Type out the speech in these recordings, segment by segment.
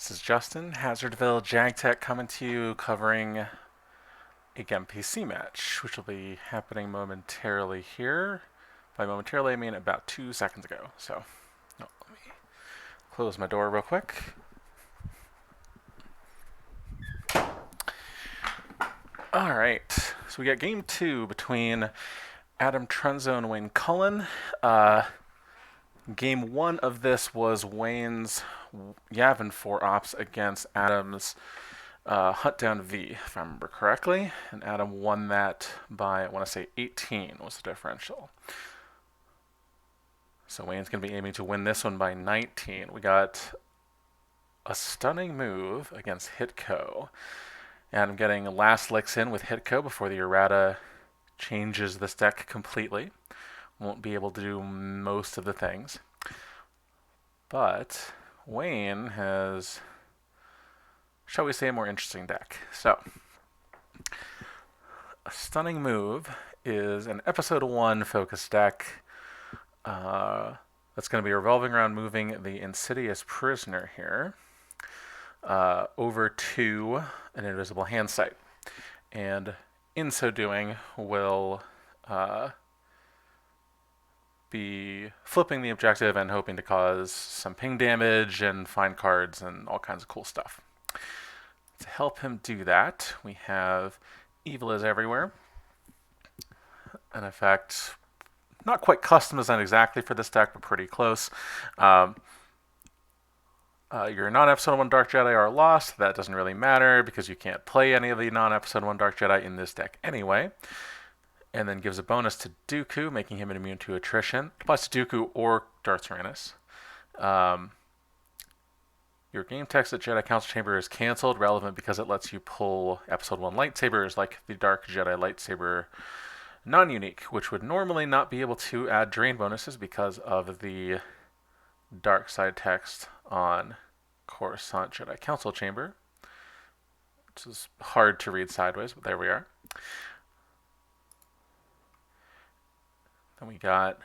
This is Justin, Hazardville JagTech, coming to you covering a GEMPC match, which will be happening momentarily here. By momentarily, I mean about 2 seconds ago. So, let me close my door real quick. Alright, so we got game 2 between adamtrunzo and wcullen. Game 1 of this was Wayne's Yavin 4 ops against Adam's Hunt Down V, if I remember correctly. And Adam won that by, I want to say 18 was the differential. So Wayne's going to be aiming to win this one by 19. We got a stunning move against HITCO. And I'm getting last licks in with HITCO before the errata changes this deck completely. Won't be able to do most of the things. But Wayne has, shall we say, a more interesting deck. So, a stunning move is an episode 1 focus deck that's going to be revolving around moving the Insidious Prisoner here over to an invisible hand site. And in so doing, will be flipping the objective and hoping to cause some ping damage and find cards and all kinds of cool stuff. To help him do that, we have Evil is Everywhere. An effect not quite custom designed exactly for this deck, but pretty close. Your non-episode 1 Dark Jedi are lost. That doesn't really matter because you can't play any of the non-episode 1 Dark Jedi in this deck anyway. And then gives a bonus to Dooku, making him immune to attrition. It applies to Dooku or Darth Tyrannus. Your game text at Jedi Council Chamber is canceled, relevant because it lets you pull episode 1 lightsabers like the Dark Jedi lightsaber non-unique, which would normally not be able to add drain bonuses because of the dark side text on Coruscant Jedi Council Chamber, which is hard to read sideways, but there we are. Then we got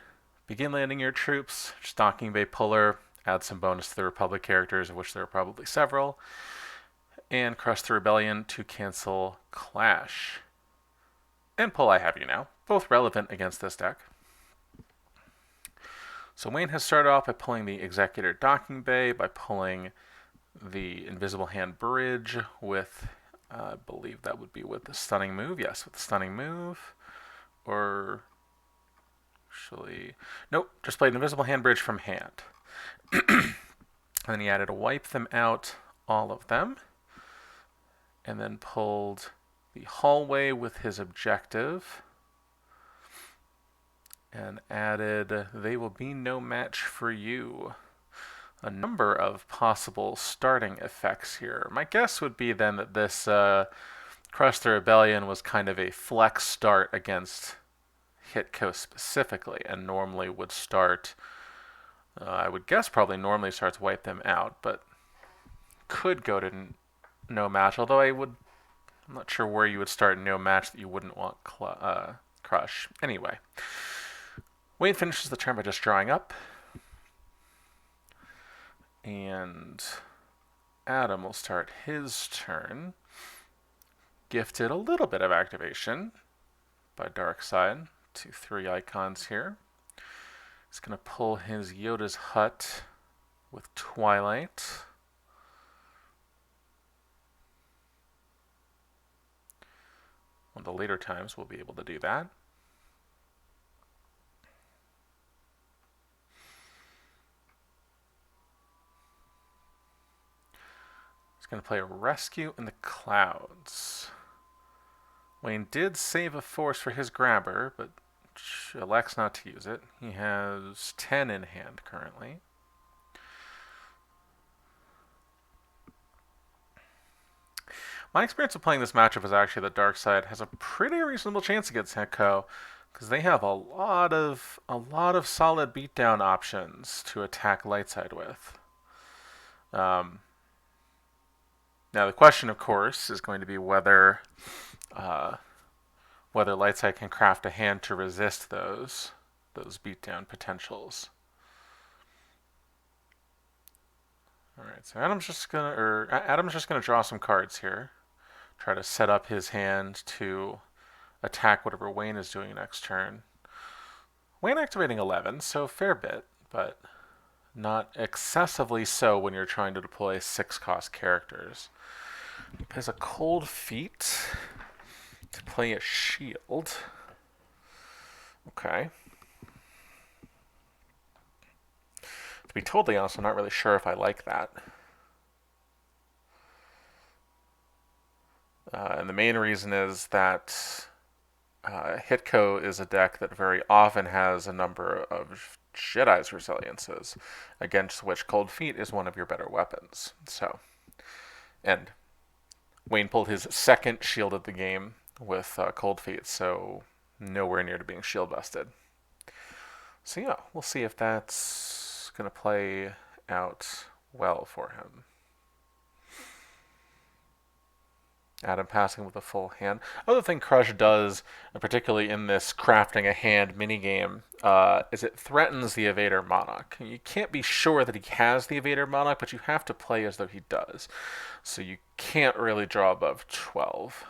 begin landing your troops, just docking bay puller, add some bonus to the Republic characters, of which there are probably several, and crush the rebellion to cancel clash. And pull I Have You Now, both relevant against this deck. So Wayne has started off by pulling the Executor Docking Bay, by pulling the Invisible Hand Bridge with, I believe that would be with the Stunning Move. Yes, with the Stunning Move. Or, actually, nope, just played Invisible Hand Bridge from hand. And then he added a Wipe Them Out, all of them. And then pulled the Hallway with his objective. And added They Will Be No Match for You. A number of possible starting effects here. My guess would be then that this Crush the Rebellion was kind of a flex start against HITCO specifically, and normally would start, I would guess probably normally starts Wipe Them Out, but could go to no match, although I'm not sure where you would start no match that you wouldn't want Crush. Anyway, Wayne finishes the turn by just drawing up. And Adam will start his turn. Gifted a little bit of activation by Darkside to 3 icons here. He's going to pull his Yoda's Hut with Twilight. One of the later times we'll be able to do that. Going to play Rescue in the Clouds. Wayne did save a force for his grabber, but elects not to use it. He has 10 in hand currently. My experience of playing this matchup is actually that Darkside has a pretty reasonable chance against HITCO, because they have a lot of solid beatdown options to attack Lightside with. Now the question, of course, is going to be whether Lightside can craft a hand to resist those beatdown potentials. All right, so Adam's just gonna draw some cards here. Try to set up his hand to attack whatever Wayne is doing next turn. Wayne activating 11, so fair bit, but not excessively so when you're trying to deploy 6-cost characters. He plays a Cold Feet to play a shield. Okay. To be totally honest, I'm not really sure if I like that. And the main reason is that HITCO is a deck that very often has a number of Jedi's resiliences, against which Cold Feet is one of your better weapons. So, and Wayne pulled his second shield of the game with Cold Feet, so nowhere near to being shield busted. So yeah, we'll see if that's going to play out well for him. Adam passing with a full hand. Other thing Crush does, particularly in this crafting a hand minigame, is it threatens the Evader Monarch. You can't be sure that he has the Evader Monarch, but you have to play as though he does. So you can't really draw above 12.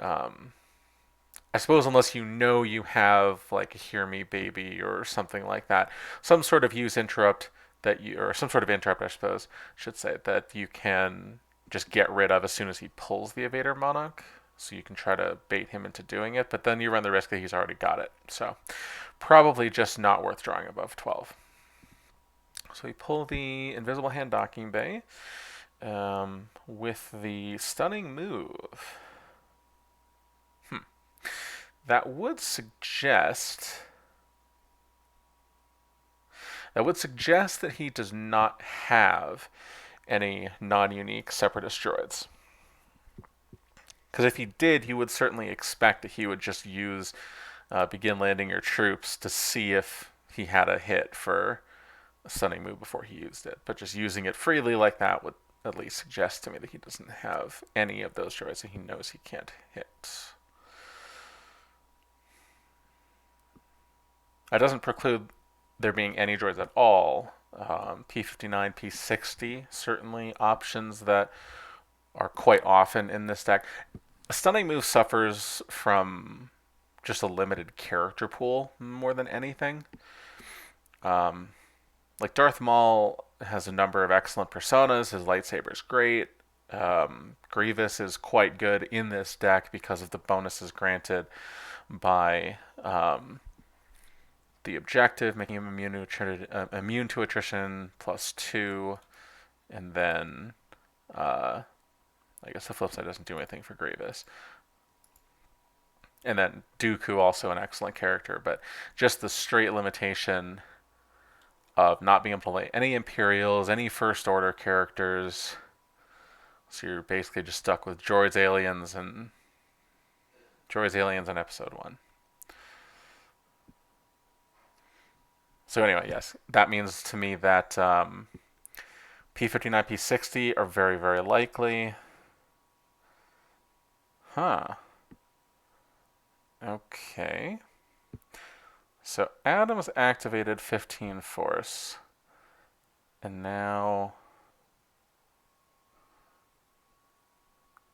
I suppose unless you know you have like a Hear Me Baby or something like that. Some sort of use interrupt or some sort of interrupt, I suppose, should say, that you can just get rid of as soon as he pulls the Evader Monarch. So you can try to bait him into doing it, but then you run the risk that he's already got it. So probably just not worth drawing above 12. So we pull the Invisible Hand Docking Bay with the Stunning Move. That would suggest that he does not have any non-unique Separatist droids. Because if he did, you would certainly expect that he would just use Begin Landing Your Troops to see if he had a hit for a Stunning Move before he used it. But just using it freely like that would at least suggest to me that he doesn't have any of those droids that he knows he can't hit. That doesn't preclude there being any droids at all. P59, P60, certainly options that are quite often in this deck. A Stunning Move suffers from just a limited character pool more than anything. Like Darth Maul has a number of excellent personas. His lightsaber is great. Grievous is quite good in this deck because of the bonuses granted by the objective, making him immune to attrition +2, and then I guess the flip side doesn't do anything for Grievous. And then Dooku, also an excellent character, but just the straight limitation of not being able to play any Imperials, any First Order characters. So you're basically just stuck with Droids, Aliens, and Episode 1. So anyway, yes, that means to me that P59, P60 are very, very likely. Huh. Okay. So Adam's activated 15 Force. And now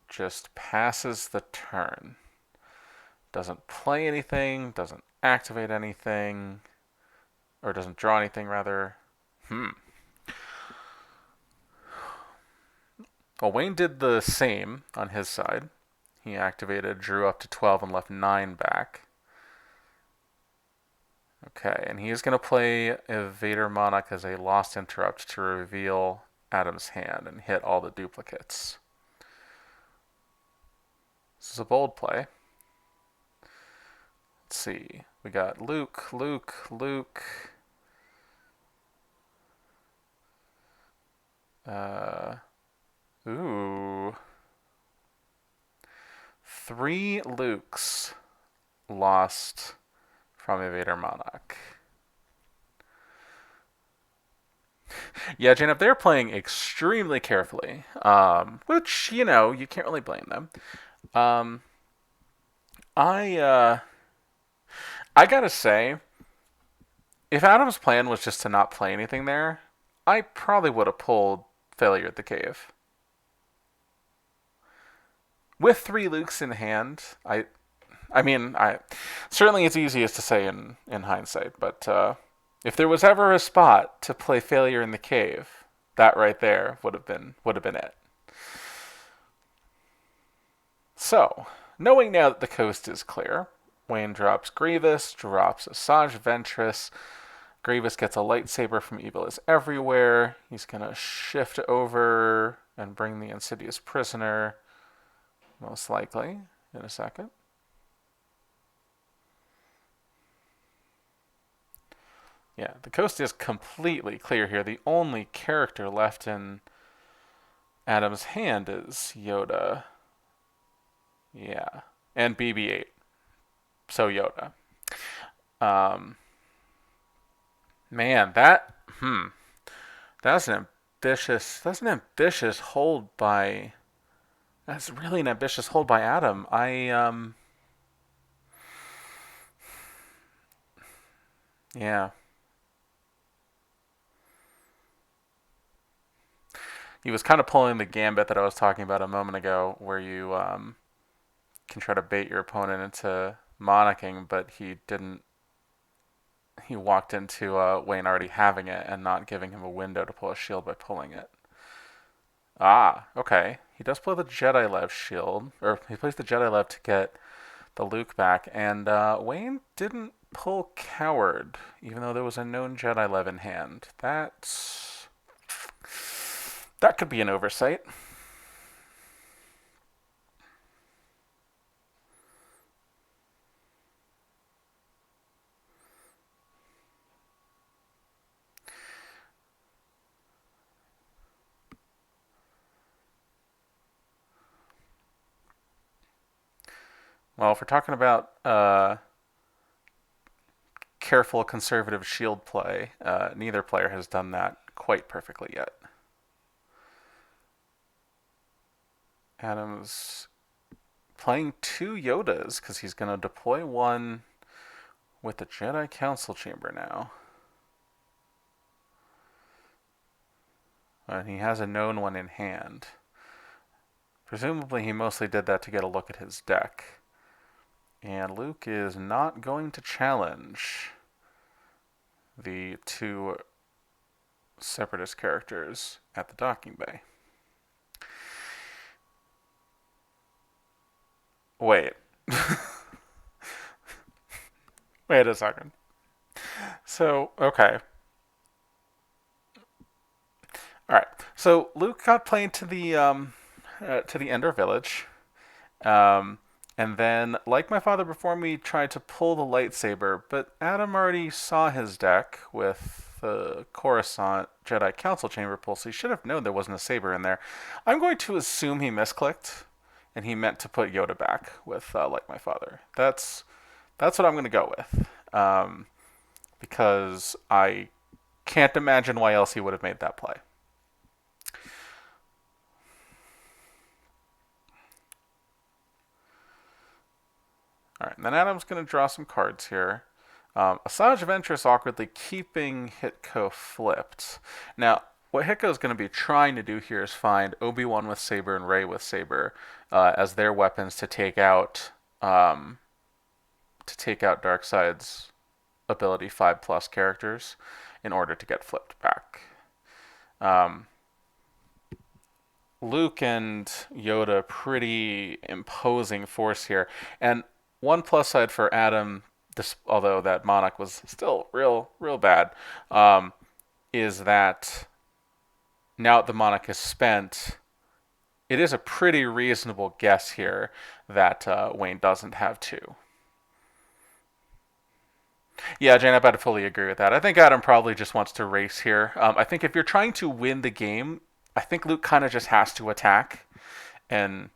just passes the turn. Doesn't play anything, doesn't activate anything. Or doesn't draw anything, rather. Well, Wayne did the same on his side. He activated, drew up to 12, and left 9 back. Okay, and he is going to play Evader Monarch as a Lost Interrupt to reveal Adam's hand and hit all the duplicates. This is a bold play. Let's see. We got Luke. Ooh. 3 Lukes lost from Evader Monarch. Yeah, Jane, if they're playing extremely carefully, which, you can't really blame them. I gotta say, if Adam's plan was just to not play anything there, I probably would have pulled Failure at the Cave. With 3 Lukes in hand, I mean, certainly it's easiest to say in hindsight, but if there was ever a spot to play Failure in the Cave, that right there would have been it. So, knowing now that the coast is clear, Wayne drops Grievous, drops Asajj Ventress. Grievous gets a lightsaber from Evil is Everywhere. He's gonna shift over and bring the Insidious prisoner, most likely, in a second. Yeah, the coast is completely clear here. The only character left in Adam's hand is Yoda. Yeah, and BB-8. So Yoda. Man, that's an ambitious hold by. That's really an ambitious hold by Adam. Yeah. He was kind of pulling the gambit that I was talking about a moment ago, where you can try to bait your opponent into monicking, but he didn't. He walked into Wayne already having it and not giving him a window to pull a shield by pulling it. Ah, okay. He does play the Jedi Lev shield, or he plays the Jedi Lev to get the Luke back, and Wayne didn't pull Coward, even though there was a known Jedi Lev in hand. That could be an oversight. Well, if we're talking about careful conservative shield play, neither player has done that quite perfectly yet. Adam's playing 2 Yodas because he's going to deploy one with the Jedi Council Chamber now. And he has a known one in hand. Presumably he mostly did that to get a look at his deck. And Luke is not going to challenge the 2 Separatist characters at the docking bay. Wait. Wait a second. So, okay. Alright. So Luke got played to the Endor Village. And then, like my father before me, tried to pull the lightsaber, but Adam already saw his deck with the Coruscant Jedi Council Chamber pull, so he should have known there wasn't a saber in there. I'm going to assume he misclicked, and he meant to put Yoda back with like my father. That's what I'm going to go with, because I can't imagine why else he would have made that play. Alright, and then Adam's going to draw some cards here. Asajj Ventress awkwardly keeping HITCO flipped. Now, what HITCO is going to be trying to do here is find Obi-Wan with Saber and Rey with Saber as their weapons to take out Darkseid's ability 5+ characters in order to get flipped back. Luke and Yoda, pretty imposing force here, and one plus side for Adam, although that Monarch was still real bad, is that now that the Monarch is spent, it is a pretty reasonable guess here that Wayne doesn't have 2. Yeah, Jane, I'd fully agree with that. I think Adam probably just wants to race here. I think if you're trying to win the game, I think Luke kind of just has to attack and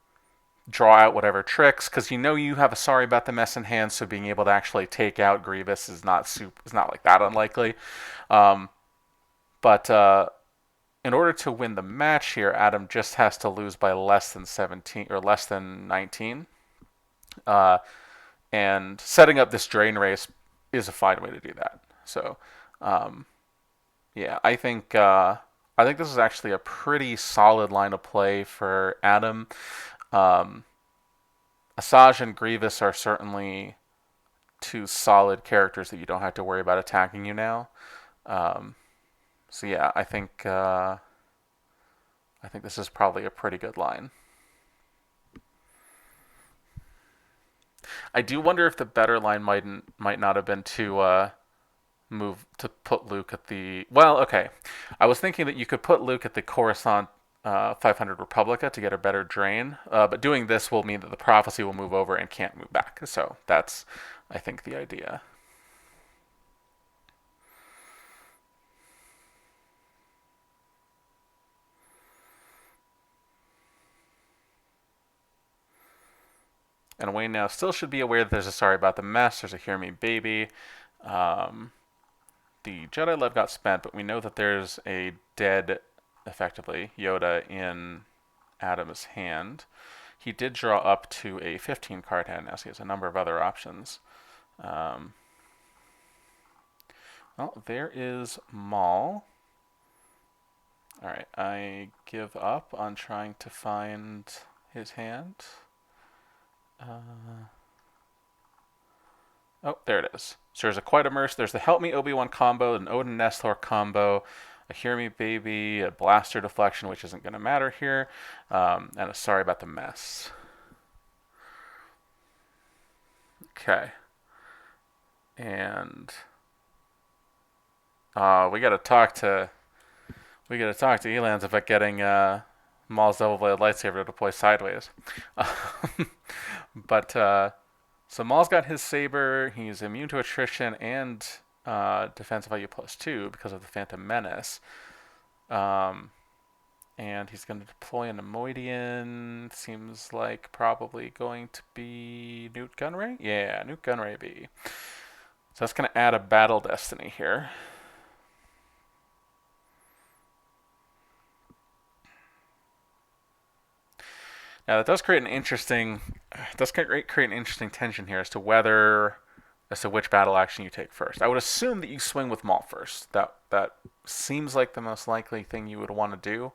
draw out whatever tricks, because you have a sorry about the mess in hand, so being able to actually take out Grievous is not like that unlikely. But in order to win the match here, Adam just has to lose by less than 17 or less than 19. And setting up this drain race is a fine way to do that. So Yeah, I think this is actually a pretty solid line of play for Adam. Um, Asajj and Grievous are certainly two solid characters that you don't have to worry about attacking you now. Um, so yeah, I think this is probably a pretty good line. I do wonder if the better line might not have been to move to put Luke at the. Well, okay. I was thinking that you could put Luke at the Coruscant 500 Republica to get a better drain, but doing this will mean that the prophecy will move over and can't move back. So that's, I think, the idea. And Wayne now still should be aware that there's a sorry about the mess. There's a hear me baby. Um, the Jedi Love got spent, but we know that there's a dead, effectively, Yoda in Adam's hand. He did draw up to a 15 card hand now, so he has a number of other options. Um, well, there is Maul. Alright, I give up on trying to find his hand. Oh, there it is. So there's a quite immerse. There's the Help Me Obi-Wan combo, an Odin Nestor combo, a Hear Me Baby, a Blaster Deflection, which isn't going to matter here, and a Sorry About the Mess. Okay. And we got to talk to Elans about getting Maul's double-bladed lightsaber to deploy sideways. But so Maul's got his saber. He's immune to attrition and defense value +2 because of the Phantom Menace. And he's going to deploy an Nemoidian. Seems like probably going to be Newt Gunray. Yeah, Newt Gunray B. So that's going to add a Battle Destiny here. Now that does create an interesting, tension here as to which battle action you take first. I would assume that you swing with Maul first. That seems like the most likely thing you would want to do,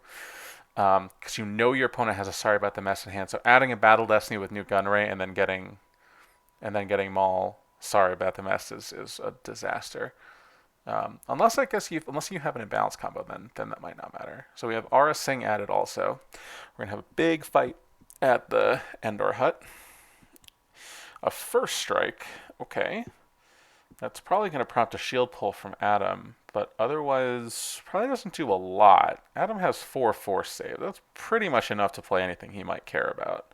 because you know your opponent has a sorry about the mess in hand. So adding a battle destiny with Newt Gunray and then getting Maul sorry about the mess is a disaster. Unless you have an imbalanced combo, then that might not matter. So we have Aura Singh added also. We're gonna have a big fight at the Endor hut. A first strike, okay. That's probably going to prompt a shield pull from Adam, but otherwise probably doesn't do a lot. Adam has 4 force save. That's pretty much enough to play anything he might care about.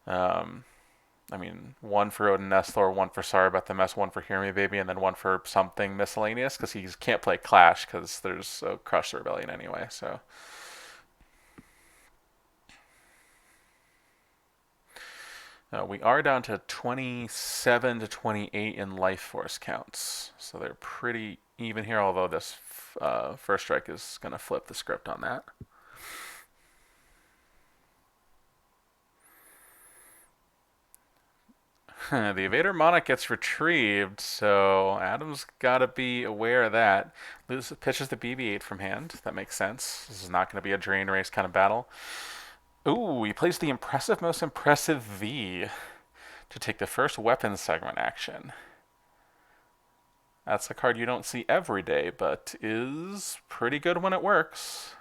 I mean, 1 for Odin Nestor, 1 for Sorry About the Mess, 1 for Hear Me Baby, and then 1 for something miscellaneous, because he can't play Clash because there's a Crush the Rebellion anyway, so... we are down to 27 to 28 in life force counts. So they're pretty even here, although this first strike is going to flip the script on that. The Evader Monarch gets retrieved, so Adam's got to be aware of that. Pitches the BB-8 from hand. That makes sense. This is not going to be a drain race kind of battle. Ooh, he plays the impressive, most impressive V to take the first weapon segment action. That's a card you don't see every day, but is pretty good when it works.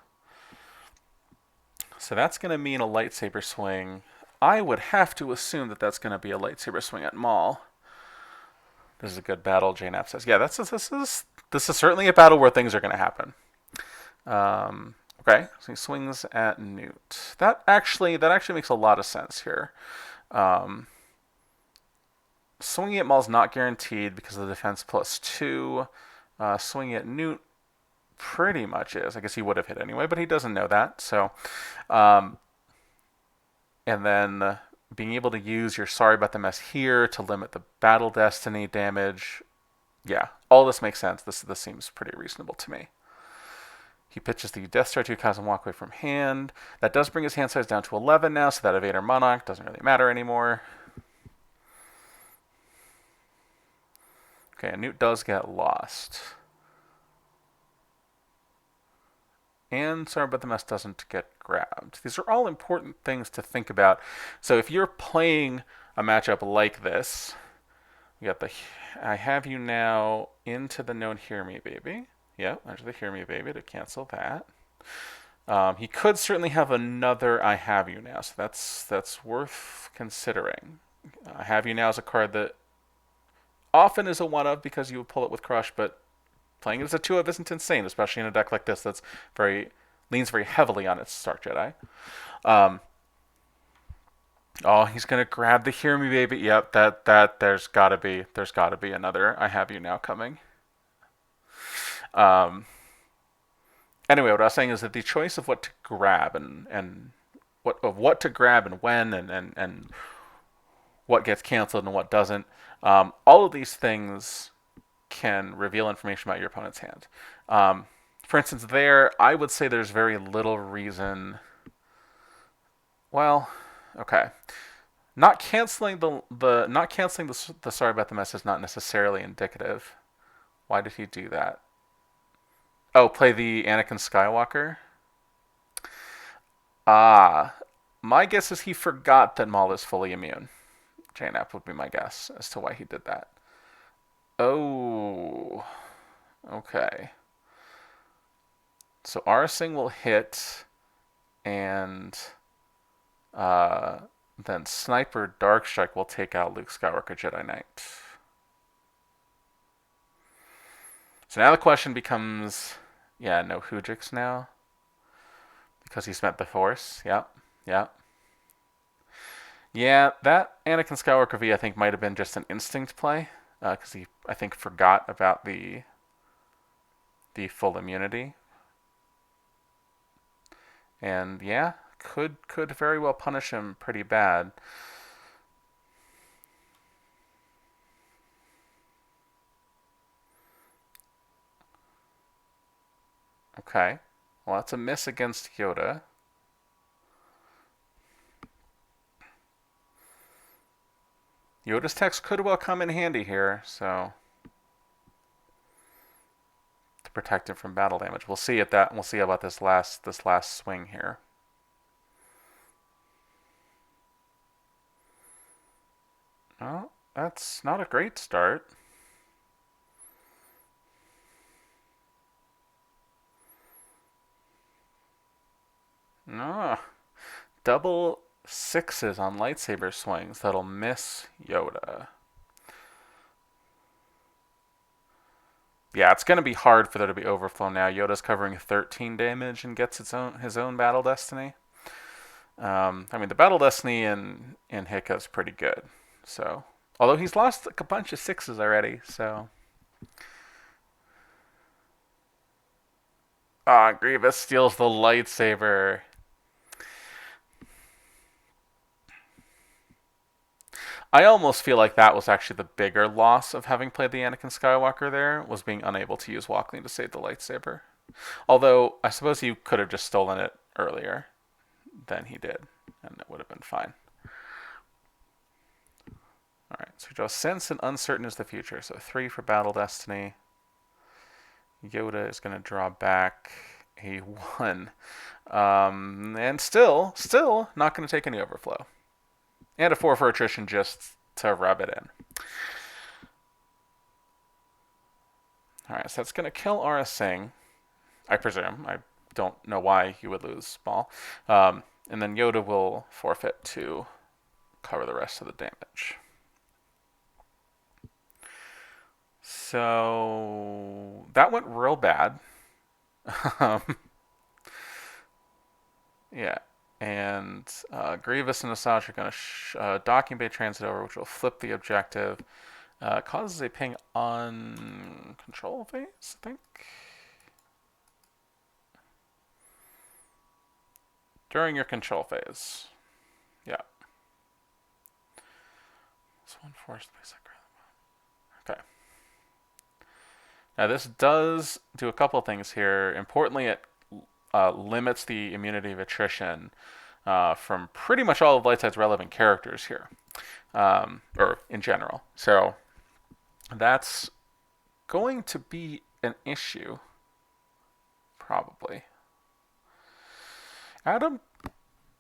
So that's going to mean a lightsaber swing. I would have to assume that that's going to be a lightsaber swing at Maul. This is a good battle, Jane App says. Yeah, this is certainly a battle where things are going to happen. Okay, so he swings at Newt. That actually makes a lot of sense here. Swinging at Maul's not guaranteed because of the defense +2. Swinging at Newt pretty much is. I guess he would have hit anyway, but he doesn't know that. So, and then being able to use your Sorry About the Mess here to limit the Battle Destiny damage. Yeah, all this makes sense. This seems pretty reasonable to me. He pitches the Death Star 2 Cosm walk away from hand. That does bring his hand size down to 11 now, so that Evader Monarch doesn't really matter anymore. Okay, Newt does get lost. and sorry but the mess doesn't get grabbed. These are all important things to think about. So if you're playing a matchup like this, you got the I have you now into the known hear me baby. Yep, enter the hear me baby to cancel that. He could certainly have another I have you now, so that's worth considering. I have you now is a card that often is a one of because you would pull it with crush, but playing it as a two of isn't insane, especially in a deck like this that's leans very heavily on its Stark Jedi. Um, oh, he's gonna grab the hear me baby. Yep, that there's gotta be another I have you now coming. Um, anyway, what I was saying is that the choice of what to grab and what to grab and when and what gets canceled and what doesn't, all of these things can reveal information about your opponent's hand. For instance, there, I would say there's very little reason. Well, okay, not canceling the sorry about the mess is not necessarily indicative. Why did he do that? Oh, play the Anakin Skywalker. Ah, my guess is he forgot that Maul is fully immune. JNAP would be my guess as to why he did that. Oh, okay. So Arsing will hit, and then Sniper Darkstrike will take out Luke Skywalker Jedi Knight. So now the question becomes, yeah, no Hujix now because he spent the Force. Yep, yep. Yeah, that Anakin Skywalker V I think might have been just an instinct play because he I think forgot about the full immunity, and yeah, could very well punish him pretty bad. Okay, well that's a miss against Yoda. Yoda's text could well come in handy here, so to protect him from battle damage. We'll see at that. We'll see about this last swing here. Well, that's not a great start. No, double sixes on lightsaber swings. That'll miss Yoda. Yeah, it's going to be hard for there to be overflow now. Yoda's covering 13 damage and gets his own battle destiny. I mean, the battle destiny in HITCO is pretty good. So, although he's lost a bunch of sixes already, so. Ah, Grievous steals the lightsaber. I almost feel like that was actually the bigger loss of having played the Anakin Skywalker there, was being unable to use Walkling to save the lightsaber. Although, I suppose you could have just stolen it earlier than he did, and it would have been fine. Alright, so we draw Sense and Uncertain is the future. So 3 for Battle Destiny. Yoda is going to draw back a 1. And still not going to take any overflow. And a 4 for attrition just to rub it in. Alright, so that's going to kill Aura Singh, I presume. I don't know why he would lose Maul. And then Yoda will forfeit to cover the rest of the damage. So that went real bad. Yeah. And Grievous and Asajj are going to docking bay transit over, which will flip the objective. Causes a ping on control phase, I think. During your control phase. Yeah. This one forced place. Okay. Now this does do a couple things here. Importantly, it limits the immunity of attrition from pretty much all of Lightside's relevant characters here, or in general. So that's going to be an issue, probably. Adam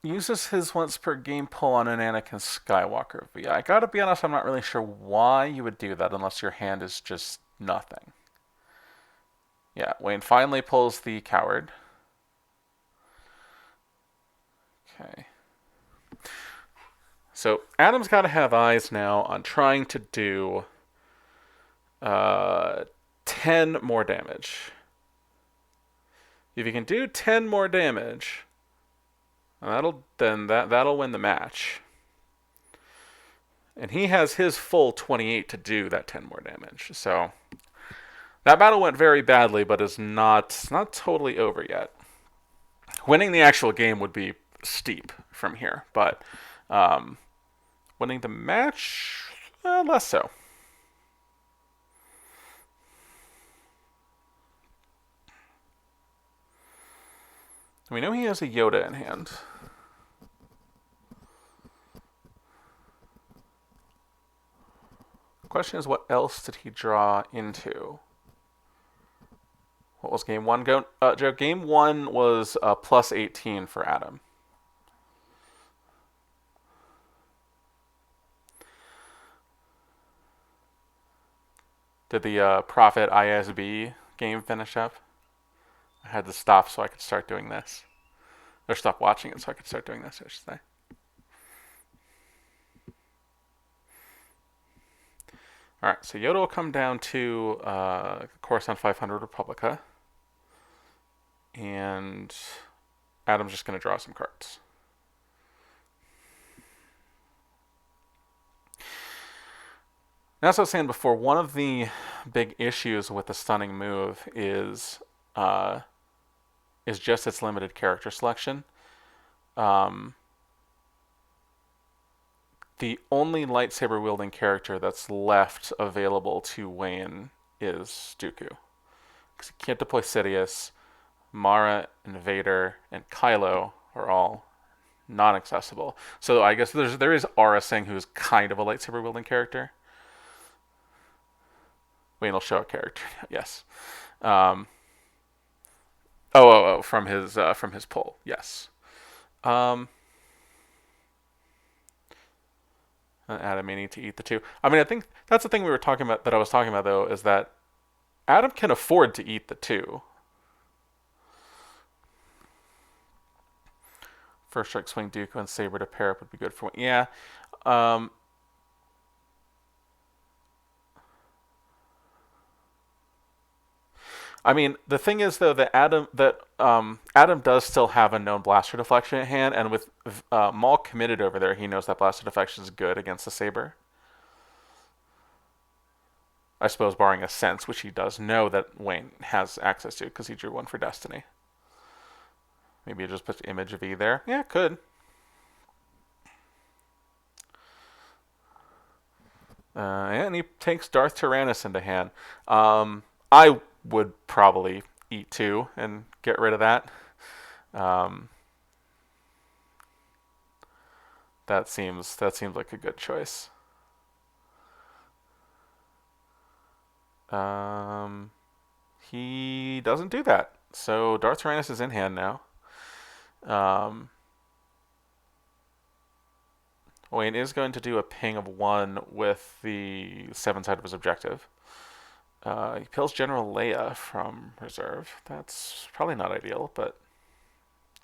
uses his once per game pull on an Anakin Skywalker VI. I gotta be honest, I'm not really sure why you would do that unless your hand is just nothing. Yeah, Wayne finally pulls the coward. Okay. So Adam's got to have eyes now on trying to do 10 more damage. If you can do 10 more damage, that'll win the match. And he has his full 28 to do that 10 more damage. So that battle went very badly, but is not totally over yet. Winning the actual game would be steep from here, but winning the match, less so. We know he has a Yoda in hand. The question is, what else did he draw into? What was game one? Joe, game one was plus 18 for Adam. Did the Prophet ISB game finish up? I had to stop so I could start doing this. Or stop watching it so I could start doing this, I should say. Alright, so Yoda will come down to Coruscant 500 Republica. And Adam's just going to draw some cards. Now, as I was saying before, one of the big issues with the stunning move is just its limited character selection. The only lightsaber wielding character that's left available to Wayne is Dooku, because he can't deploy Sidious. Mara and Vader and Kylo are all non-accessible. So I guess there is Aura Singh, who's kind of a lightsaber wielding character. Wayne will show a character. Yes. From his pull. Yes. Adam may need to eat the two. I mean, I think that's the thing we were talking about. That I was talking about though, is that Adam can afford to eat the two. First strike swing Dooku and Saber to pair up would be good for one. Yeah. I mean, the thing is though that Adam does still have a known blaster deflection at hand, and with Maul committed over there, he knows that blaster deflection is good against the Saber. I suppose barring a sense, which he does know that Wayne has access to because he drew one for Destiny. Maybe he just puts image of E there. Yeah, could. And he takes Darth Tyrannus into hand. I would probably eat two and get rid of that. That seems like a good choice. He doesn't do that. So Darth Tyrannus is in hand now. Wayne is going to do a ping of 1 with the 7 side of his objective. He pills General Leia from reserve. That's probably not ideal, but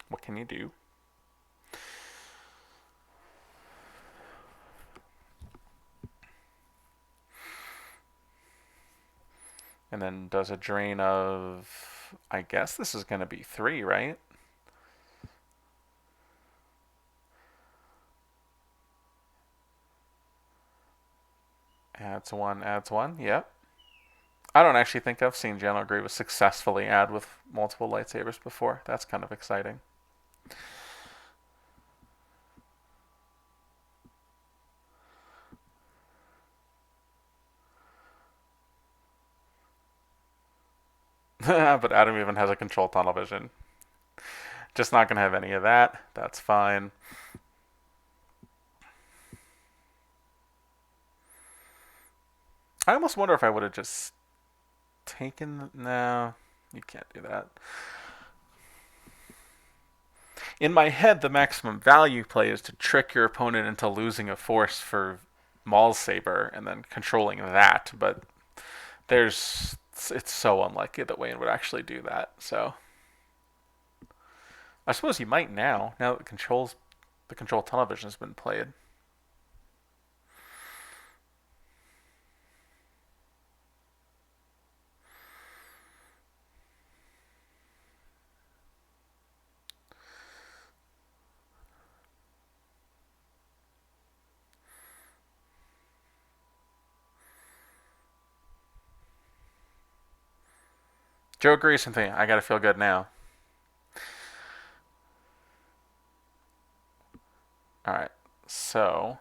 what can you do? And then does a drain of, I guess this is going to be 3, right? Adds 1, yep. I don't actually think I've seen General Grievous successfully add with multiple lightsabers before. That's kind of exciting. But Adam even has a control tunnel vision. Just not going to have any of that. That's fine. I almost wonder if I would have just taken... No, you can't do that. In my head, the maximum value play is to trick your opponent into losing a force for Maul's Saber and then controlling that. But it's so unlikely that Wayne would actually do that. So I suppose he might now. Now that the control television has been played. Joe agrees with me. I gotta feel good now. Alright, so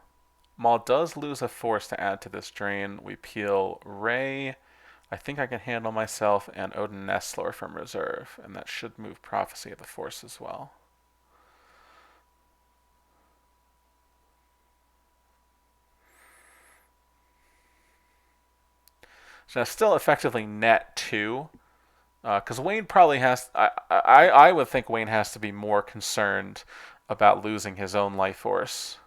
Maul does lose a force to add to this drain. We peel Ray. I think I can handle myself and Odin Nestlor from reserve, and that should move Prophecy of the Force as well. So that's still effectively net 2. Because Wayne probably has. I would think Wayne has to be more concerned about losing his own life force.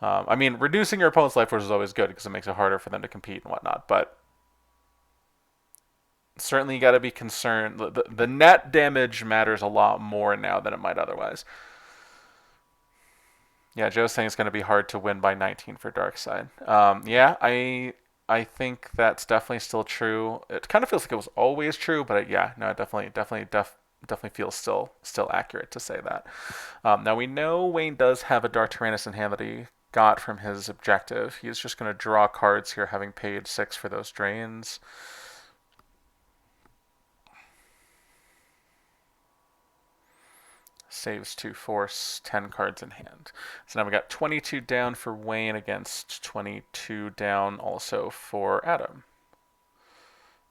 I mean, reducing your opponent's life force is always good because it makes it harder for them to compete and whatnot. But certainly, you got to be concerned. The net damage matters a lot more now than it might otherwise. Yeah, Joe's saying it's going to be hard to win by 19 for Darkseid. Yeah, I think that's definitely still true. It kind of feels like it was always true, but yeah, no, it definitely feels still accurate to say that. Now we know Wayne does have a Dark Tyrannus in hand that he got from his objective. He's just going to draw cards here, having paid 6 for those drains. Saves to force 10 cards in hand. So now we got 22 down for Wayne against 22 down also for Adam.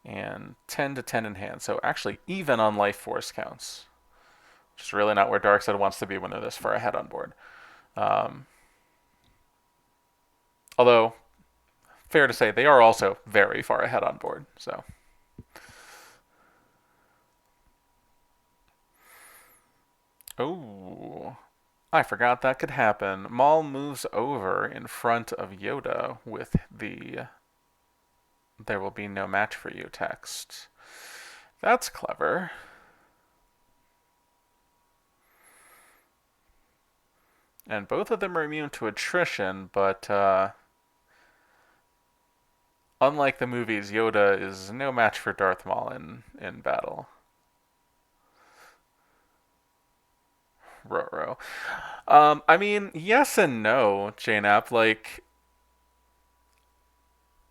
And 10 to 10 in hand. So actually even on life force counts. Which is really not where Darkseid wants to be when they're this far ahead on board. Although, fair to say, they are also very far ahead on board. So. Oh, I forgot that could happen. Maul moves over in front of Yoda with the "There will be no match for you" text. That's clever. And both of them are immune to attrition, but unlike the movies, Yoda is no match for Darth Maul in battle. Ruh-roh. I mean, yes and no, JNAP. Like,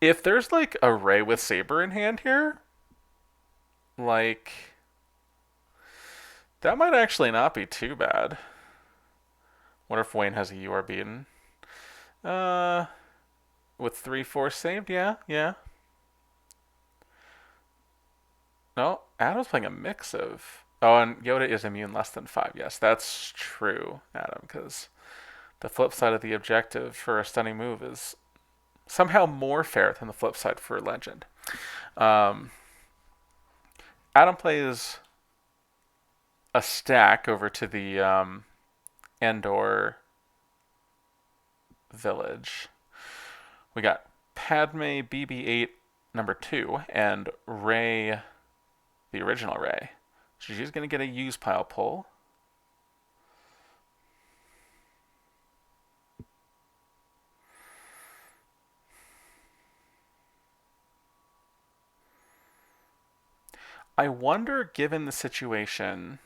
if there's like a Ray with Saber in hand here, like, that might actually not be too bad. Wonder if Wayne has a UR beaten. With 3 force saved, yeah. No, Adam's playing a mix of. Oh, and Yoda is immune less than 5. Yes, that's true, Adam, because the flip side of the objective for a stunning move is somehow more fair than the flip side for Legend. Adam plays a stack over to the Endor village. We got Padme BB-8 number 2 and Ray, the original Ray. So she's going to get a use pile pull. I wonder, given the situation.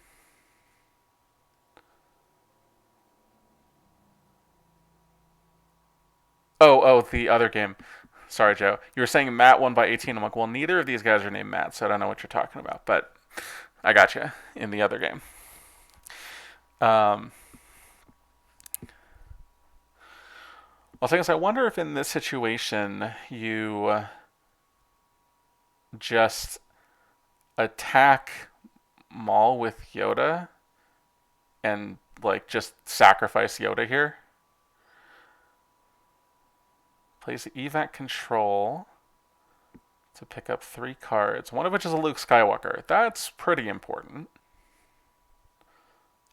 Oh, the other game. Sorry, Joe. You were saying Matt won by 18. I'm like, well, neither of these guys are named Matt, so I don't know what you're talking about. But I got you in the other game. Well, thing is, I wonder if in this situation you just attack Maul with Yoda and like just sacrifice Yoda here. Plays evac control to pick up 3 cards, one of which is a Luke Skywalker. That's pretty important.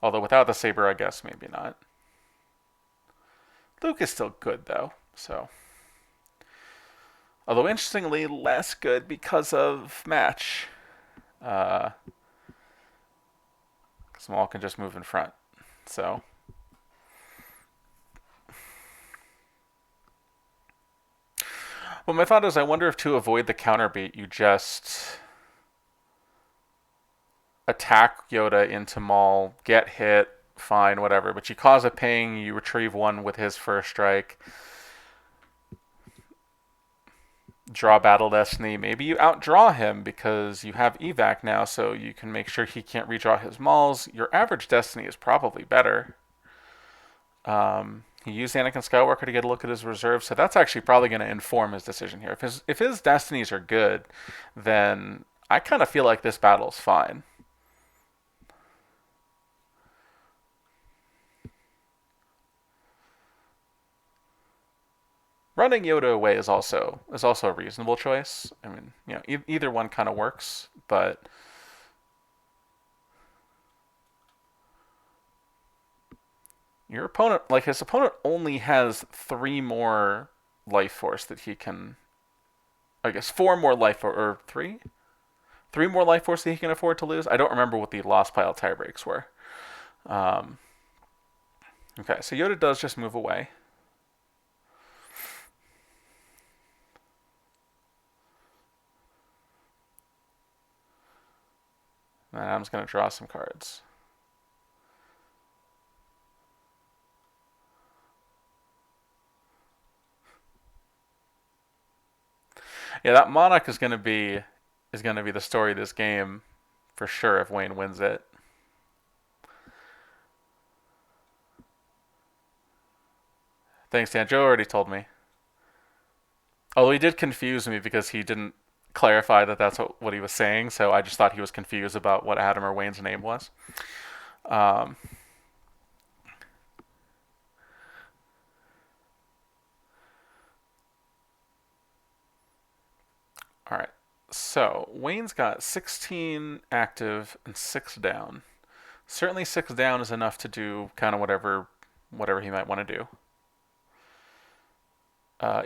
Although without the saber, I guess maybe not. Luke is still good though, so. Although interestingly, less good because of match. Because Maul can just move in front. So. Well, my thought is, I wonder if to avoid the counter beat, you just attack Yoda into Maul, get hit, fine, whatever. But you cause a ping, you retrieve one with his first strike. Draw Battle Destiny. Maybe you outdraw him because you have evac now, so you can make sure he can't redraw his Mauls. Your average Destiny is probably better. He used Anakin Skywalker to get a look at his reserves, so that's actually probably going to inform his decision here. If his Destinies are good, then I kind of feel like this battle's fine. Running Yoda away is also a reasonable choice. I mean, you know, either one kind of works, but your opponent, like his opponent, only has 3 more life force that he can. I guess 4 more life or 3 more life force that he can afford to lose. I don't remember what the lost pile tie breaks were. Okay, so Yoda does just move away. And I'm just going to draw some cards. Yeah, that Monarch is going to be the story of this game for sure if Wayne wins it. Thanks, Dan. Joe already told me. Although he did confuse me because he didn't clarify that that's what he was saying, so I just thought he was confused about what Adam or Wayne's name was. All right. So Wayne's got 16 active and 6 down. Certainly 6 down is enough to do kind of whatever he might want to do.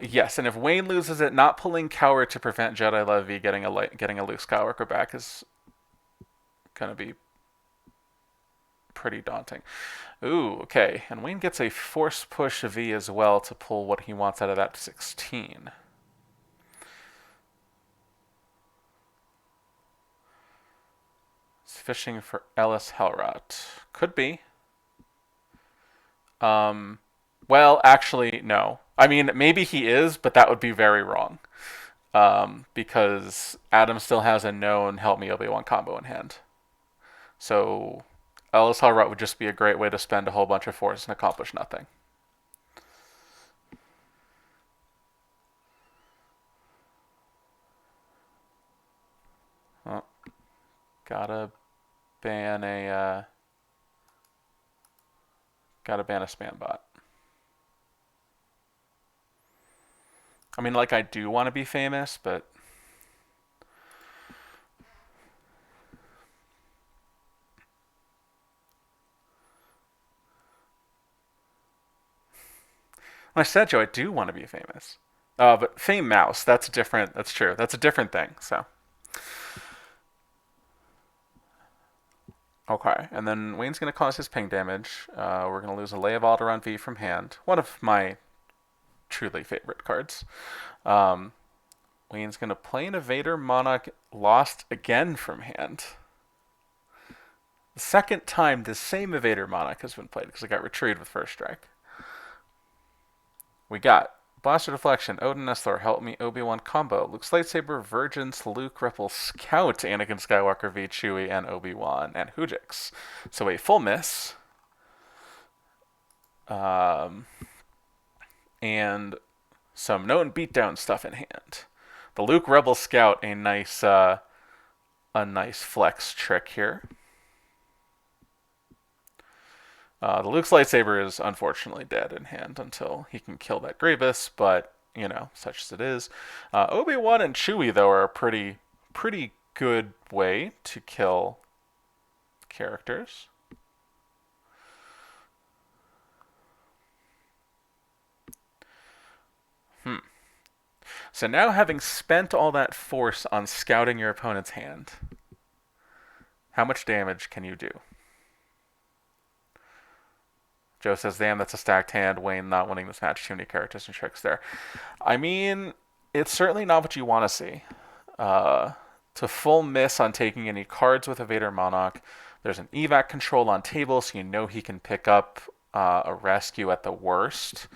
Yes, and if Wayne loses it, not pulling Coward to prevent Jedi Levy getting a Luke Skywalker back is gonna be pretty daunting. Ooh, okay, and Wayne gets a Force Push V as well to pull what he wants out of that 16. He's fishing for Ellis Hellrot. Could be. Well, actually, no. I mean, maybe he is, but that would be very wrong. Because Adam still has a known Help Me Obi-Wan combo in hand. So Ellis Hellrot would just be a great way to spend a whole bunch of force and accomplish nothing. Oh, gotta ban a spam bot. I mean, like, I do want to be famous, but when I said, Joe, I do want to be famous. But Fame Mouse, that's different. That's true. That's a different thing. So, okay. And then Wayne's going to cause his ping damage. We're going to lose a Leia Alderaan V from hand. One of my truly favorite cards. Wayne's going to play an Evader Monarch lost again from hand. The second time this same Evader Monarch has been played because it got retrieved with first strike. We got Blaster Deflection, Odin Nestor, Help Me Obi-Wan combo, Luke's Lightsaber, Virgins, Luke, Rebel Scout, Anakin Skywalker v Chewie, and Obi-Wan, and Hoojix. So a full miss. And some known beatdown stuff in hand. The Luke Rebel Scout, a nice flex trick here. The Luke's lightsaber is unfortunately dead in hand until he can kill that Grievous, but, you know, such as it is. Obi-Wan and Chewie, though, are a pretty good way to kill characters. So now, having spent all that force on scouting your opponent's hand, how much damage can you do? Joe says, damn, that's a stacked hand. Wayne not winning this match. Too many characters and tricks there. I mean, it's certainly not what you want to see. To full miss on taking any cards with Evader Monarch. There's an evac control on table, so you know he can pick up a rescue at the worst.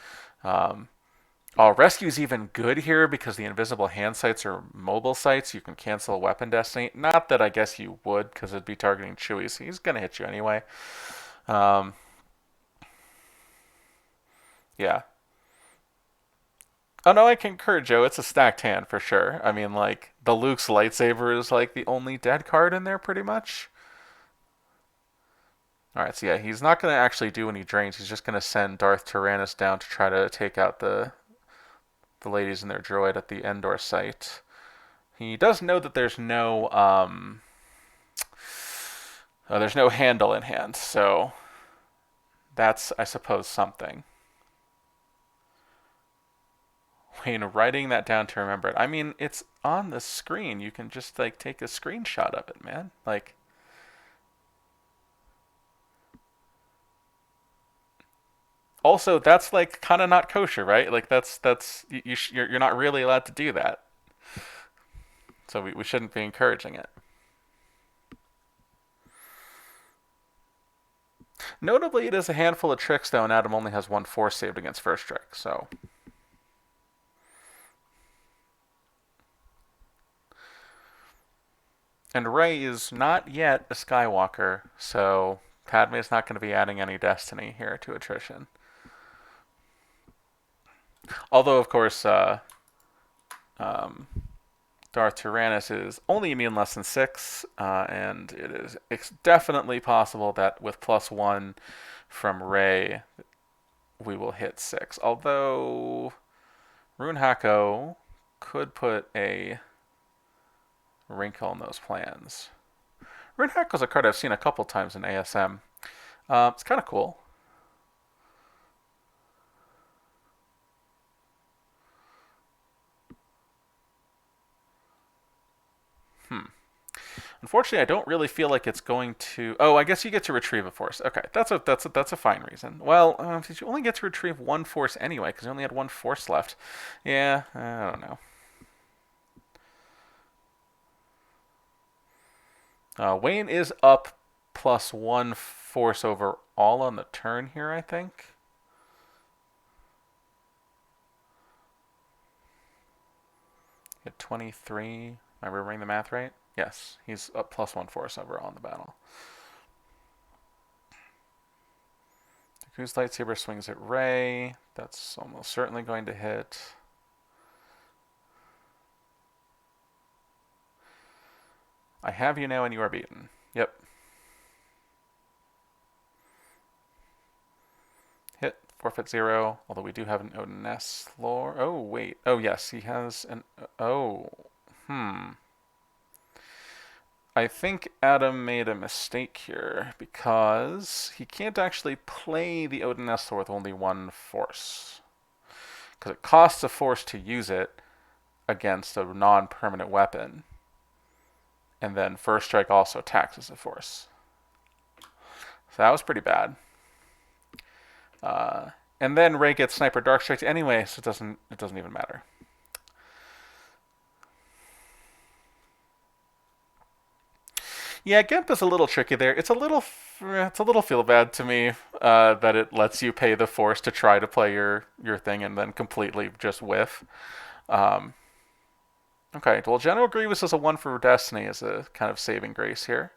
Rescue's even good here because the invisible hand sights are mobile sights. You can cancel weapon destiny. Not that I guess you would, because it'd be targeting Chewie, so he's going to hit you anyway. Yeah. Oh no, I concur, Joe. It's a stacked hand for sure. I mean, like, the Luke's lightsaber is like the only dead card in there, pretty much. Alright, so yeah, he's not going to actually do any drains. He's just going to send Darth Tyrannus down to try to take out the ladies and their droid at the Endor site. He does know that there's no handle in hand, so that's, I suppose, something. Wayne writing that down to remember it. I mean, it's on the screen. You can just like take a screenshot of it, man. Like, also that's like kind of not kosher, right? Like that's you're not really allowed to do that. So we shouldn't be encouraging it. Notably, it is a handful of tricks though, and Adam only has one force saved against first trick, so. And Rey is not yet a Skywalker, so Padme is not going to be adding any destiny here to attrition. Although, of course, Darth Tyrannus is only immune less than 6, and it is definitely possible that with +1 from Rey, we will hit 6. Although, Rune Hako could put a wrinkle in those plans. Rune Hako's a card I've seen a couple times in ASM. It's kind of cool. Unfortunately, I don't really feel like it's going to. Oh, I guess you get to retrieve a force. Okay, that's a fine reason. Well, you only get to retrieve one force anyway, because you only had one force left. Yeah, I don't know. Wayne is up +1 force overall on the turn here, I think. At 23. Am I remembering the math right? Yes, he's up +1 force overall in the battle. Whose lightsaber swings at Rey? That's almost certainly going to hit. I have you now and you are beaten. Yep. Hit, forfeit 0, although we do have an Odin S lore. Oh, wait. Oh, yes, he has an... Oh. I think Adam made a mistake here because he can't actually play the Odin S lore with only one force. Because it costs a force to use it against a non-permanent weapon. And then First Strike also taxes a force. So that was pretty bad. And then Rey gets Sniper Dark Strikes anyway, so it doesn't even matter. Yeah, GEMP is a little tricky there. It's a little feel bad to me that it lets you pay the force to try to play your thing and then completely just whiff. Okay, well, General Grievous is a 1 for Destiny as a kind of saving grace here.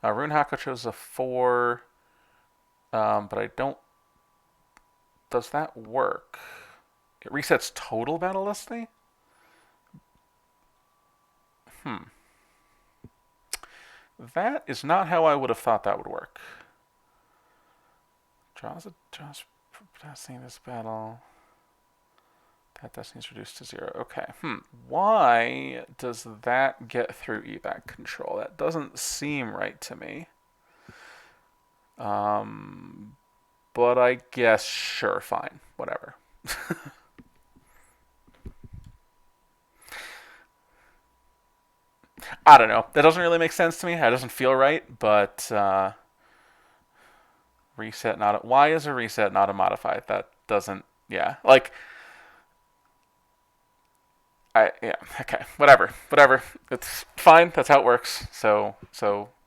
Rune Hako chose a 4, but I don't... Does that work? It resets total battle destiny? That is not how I would have thought that would work. Draws destiny this battle. That destiny is reduced to 0. Okay. Why does that get through evac control? That doesn't seem right to me. But I guess, sure, fine. Whatever. I don't know. That doesn't really make sense to me. That doesn't feel right, but reset not. Why is a reset not a modified? That doesn't. Yeah, like yeah, okay, whatever. It's fine. That's how it works. So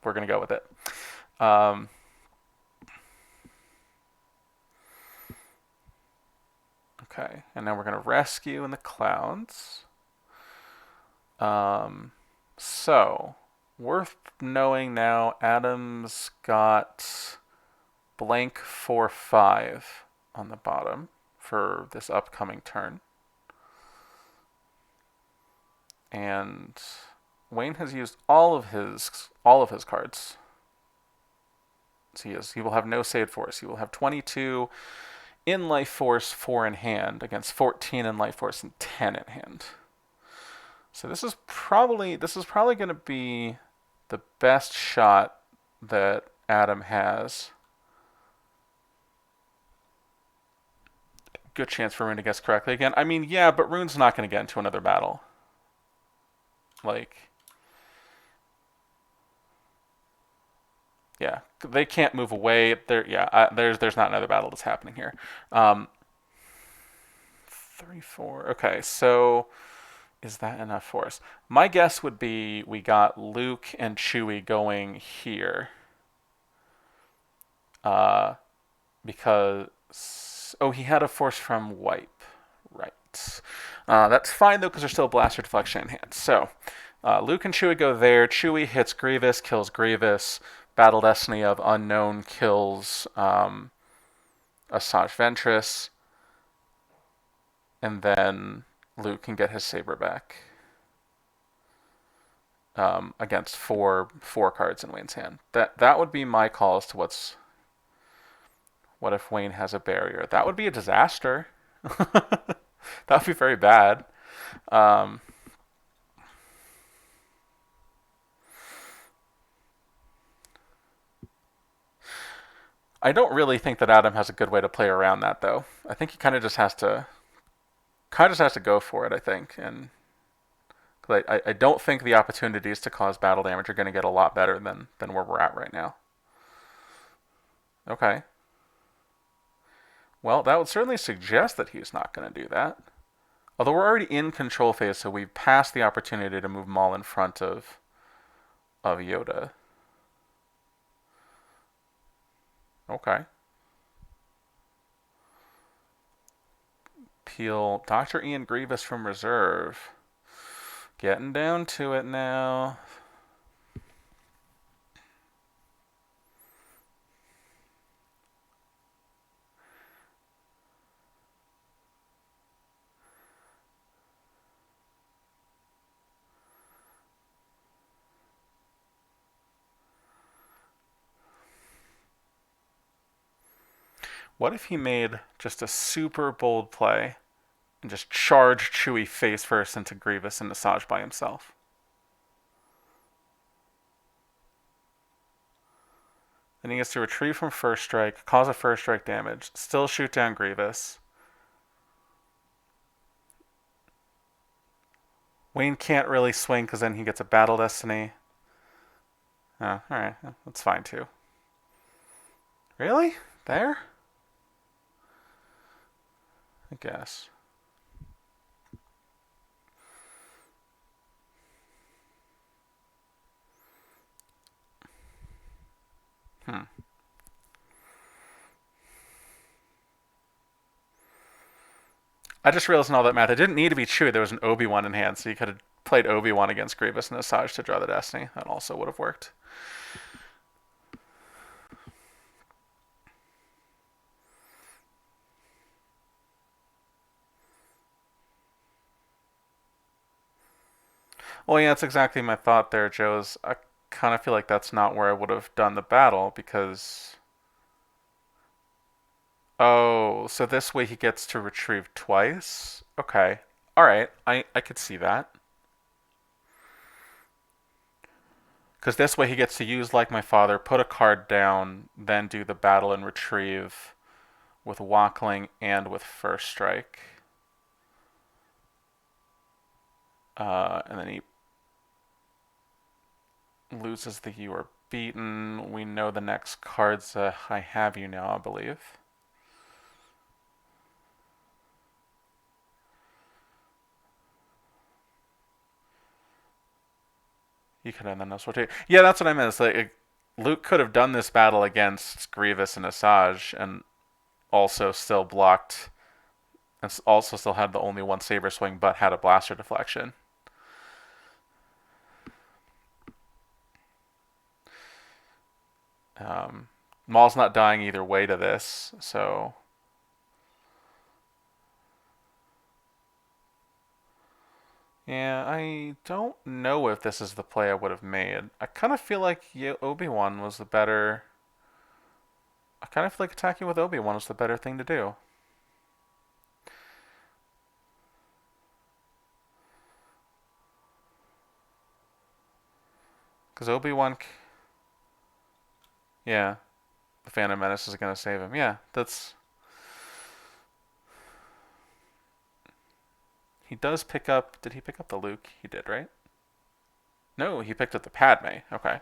we're gonna go with it. Um, okay, and now we're gonna rescue in the clouds. So worth knowing now. Adam's got blank 4/5 on the bottom for this upcoming turn. And Wayne has used all of his cards. So he will have no saved force. He will have 22 in life force, 4 in hand against 14 in life force and 10 in hand. So this is probably going to be the best shot that Adam has. Good chance for Rune to guess correctly again. I mean, yeah, but Rune's not going to get into another battle. Like, yeah, they can't move away. There's not another battle that's happening here. 3, 4. Okay, so is that enough for us? My guess would be we got Luke and Chewie going here. Because he had a force from wipe, right? That's fine though, because there's still blaster deflection in hand. So Luke and Chewie go there. Chewie hits Grievous, kills Grievous. Battle Destiny of Unknown kills Asajj Ventress, and then Luke can get his saber back against four cards in Wayne's hand. That would be my call as to what if Wayne has a barrier. That would be a disaster. That would be very bad. I don't really think that Adam has a good way to play around that, though. I think he kind of just has to go for it. I think, and I don't think the opportunities to cause battle damage are going to get a lot better than where we're at right now. Okay. Well, that would certainly suggest that he's not going to do that. Although we're already in control phase, so we've passed the opportunity to move Maul in front of Yoda. Okay. Peel Dr. Ian Grievous from reserve. Getting down to it now. What if he made just a super bold play and just charged Chewie face first into Grievous and Asajj by himself? Then he gets to retrieve from first strike, cause a first strike damage, still shoot down Grievous. Wayne can't really swing because then he gets a Battle Destiny. Oh, alright, that's fine too. Really? There? I guess. I just realized in all that math, it didn't need to be Chewie. There was an Obi-Wan in hand, so you could have played Obi-Wan against Grievous and Asajj to draw the Destiny. That also would have worked. Well, yeah, that's exactly my thought there, Joe. I kind of feel like that's not where I would have done the battle because. Oh, so this way he gets to retrieve twice? Okay. Alright, I could see that. Because this way he gets to use Like My Father, put a card down, then do the battle and retrieve with Wackling and with First Strike. And then he loses the you are beaten. We know the next card's I have you now, I believe. You could have done this one too. Yeah, that's what I meant. It's like Luke could have done this battle against Grievous and Asajj and also still blocked and also still had the only one saber swing but had a blaster deflection. Maul's not dying either way to this, so yeah, I don't know if this is the play I would have made. I kind of feel like Obi-Wan was the better. I kind of feel like attacking with Obi-Wan was the better thing to do. Because Obi-Wan, yeah, the Phantom Menace is gonna save him. Yeah, that's. He does pick up. Did he pick up the Luke? He did, right? No, he picked up the Padme. Okay.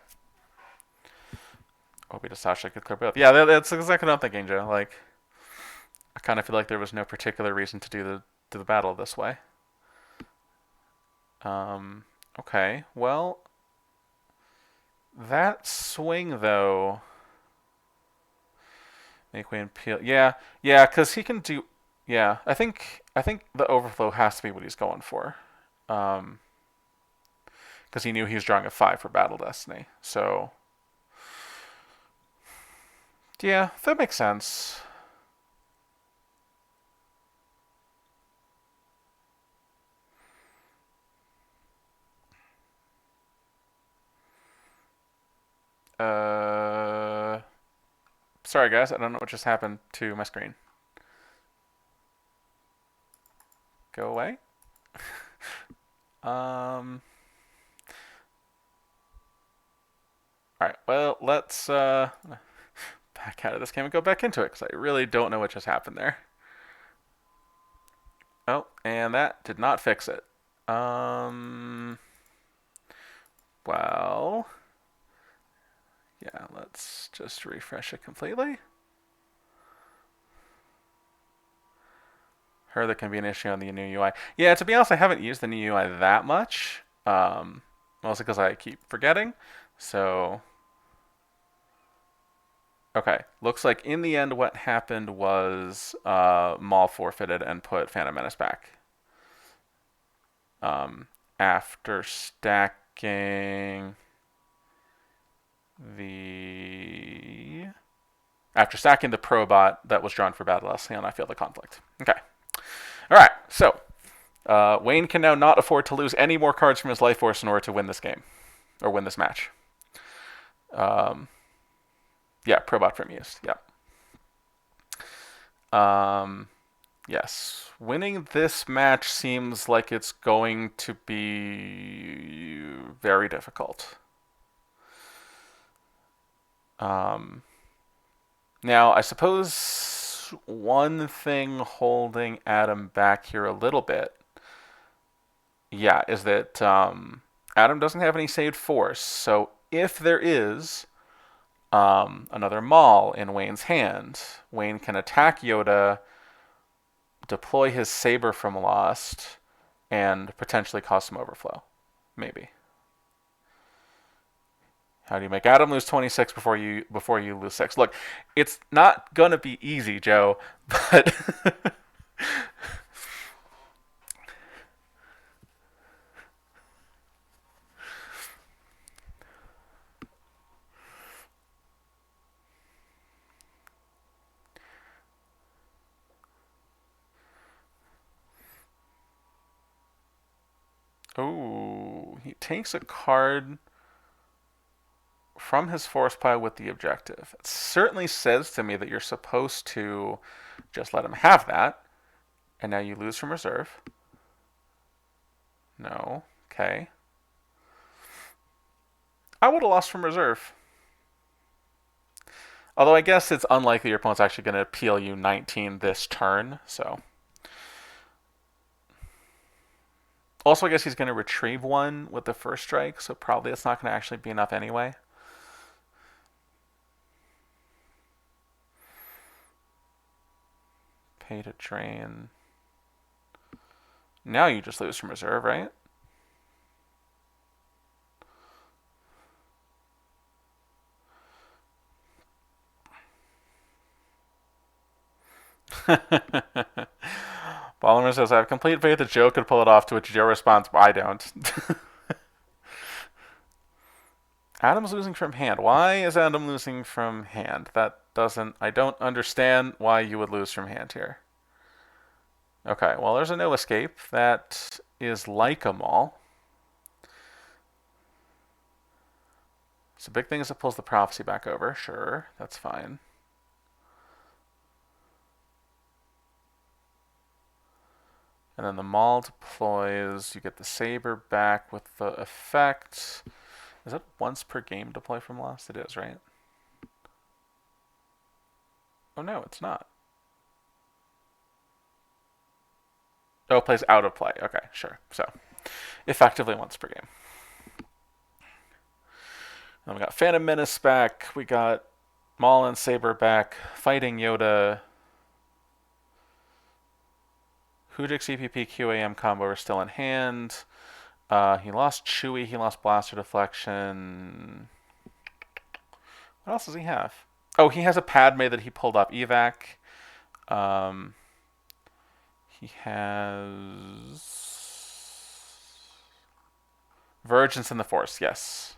Obi to Sasha could clear both. Yeah, that's exactly what I'm thinking, Joe. Like, I kind of feel like there was no particular reason to do the battle this way. Okay. Well, that swing though. Make way and peel. Yeah, yeah, because he can do. Yeah, I think the overflow has to be what he's going for. Because he knew he was drawing a 5 for Battle Destiny. So, yeah, that makes sense. Sorry guys, I don't know what just happened to my screen. Go away. All right. Well, let's back out of this game and go back into it because I really don't know what just happened there. Oh, and that did not fix it. Well, yeah, let's just refresh it completely. Heard there can be an issue on the new UI. Yeah, to be honest, I haven't used the new UI that much, mostly because I keep forgetting. So, okay, looks like in the end what happened was Maul forfeited and put Phantom Menace back. After stacking the Probot that was drawn for Battle Destiny on I Feel the Conflict. Okay. All right, so Wayne can now not afford to lose any more cards from his life force in order to win this game or win this match. Yeah, Probot Prim used. Yep. Yes, winning this match seems like it's going to be very difficult. Now, I suppose one thing holding Adam back here a little bit, yeah, is that Adam doesn't have any saved force. So if there is another Maul in Wayne's hand, Wayne can attack Yoda, deploy his saber from Lost, and potentially cause some overflow. Maybe. How do you make Adam lose 26 before you lose 6? Look, it's not gonna be easy, Joe, but oh, he takes a card from his force pile with the objective. It certainly says to me that you're supposed to just let him have that. And now you lose from reserve. No. Okay. I would have lost from reserve. Although I guess it's unlikely your opponent's actually going to peel you 19 this turn, so. Also, I guess he's going to retrieve one with the first strike, so probably it's not going to actually be enough anyway. Pay to drain. Now you just lose from reserve, right? Polymer says, I have complete faith that Joe could pull it off, to which Joe responds, I don't. Adam's losing from hand. Why is Adam losing from hand? That doesn't... I don't understand why you would lose from hand here. Okay, well, there's a no escape. That is like a maul. So big thing is it pulls the prophecy back over. Sure, that's fine. And then the maul deploys. You get the saber back with the effect. Is that once per game deploy from Lost? It is, right? Oh no, it's not. Oh, it plays out of play. Okay, sure. So, effectively once per game. Then we got Phantom Menace back. We got Maul and Saber back. Fighting Yoda. Hujik CPP QAM combo are still in hand. He lost Chewie. He lost Blaster Deflection. What else does he have? Oh, he has a Padme that he pulled up evac. He has Virgins in the Force, yes.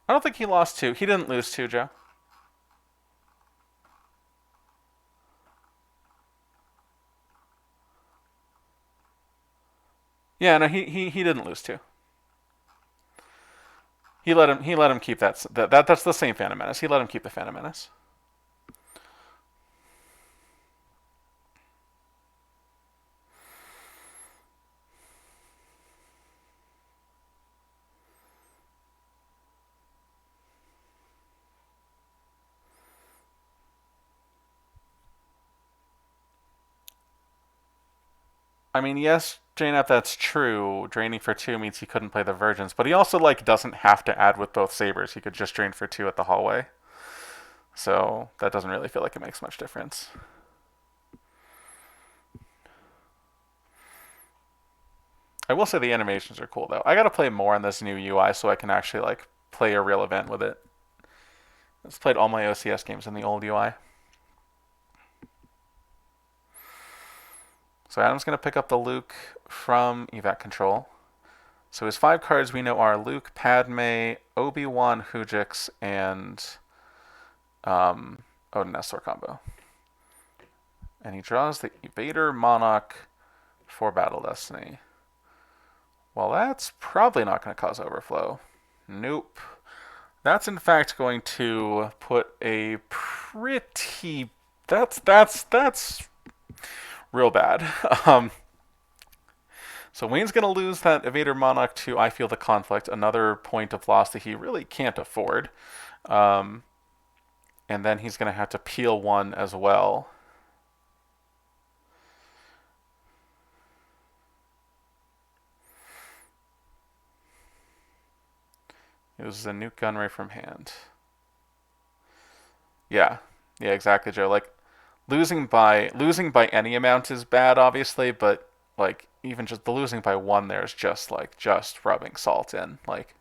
I don't think he lost two. He didn't lose two, Joe. Yeah, no, he didn't lose two. He let him keep that's the same Phantom Menace. He let him keep the Phantom Menace. I mean, yes, Jane, if that's true, draining for two means he couldn't play the Virgins, but he also like doesn't have to add with both sabers. He could just drain for two at the hallway. So that doesn't really feel like it makes much difference. I will say the animations are cool though. I gotta play more on this new UI so I can actually like play a real event with it. I've played all my OCS games in the old UI. So Adam's going to pick up the Luke from evac control. So his 5 cards we know are Luke, Padme, Obi-Wan, Hujix, and Odin Nestor combo. And he draws the Evader Monarch for Battle Destiny. Well, that's probably not going to cause overflow. Nope. That's in fact going to put a pretty... That's real bad. So Wayne's going to lose that Evader Monarch to I Feel the Conflict, another point of loss that he really can't afford. And then he's going to have to peel one as well. It was a nuke gunray from hand. Yeah, exactly, Joe. Like losing by any amount is bad, obviously, but like even just the losing by one there is just rubbing salt in. Like,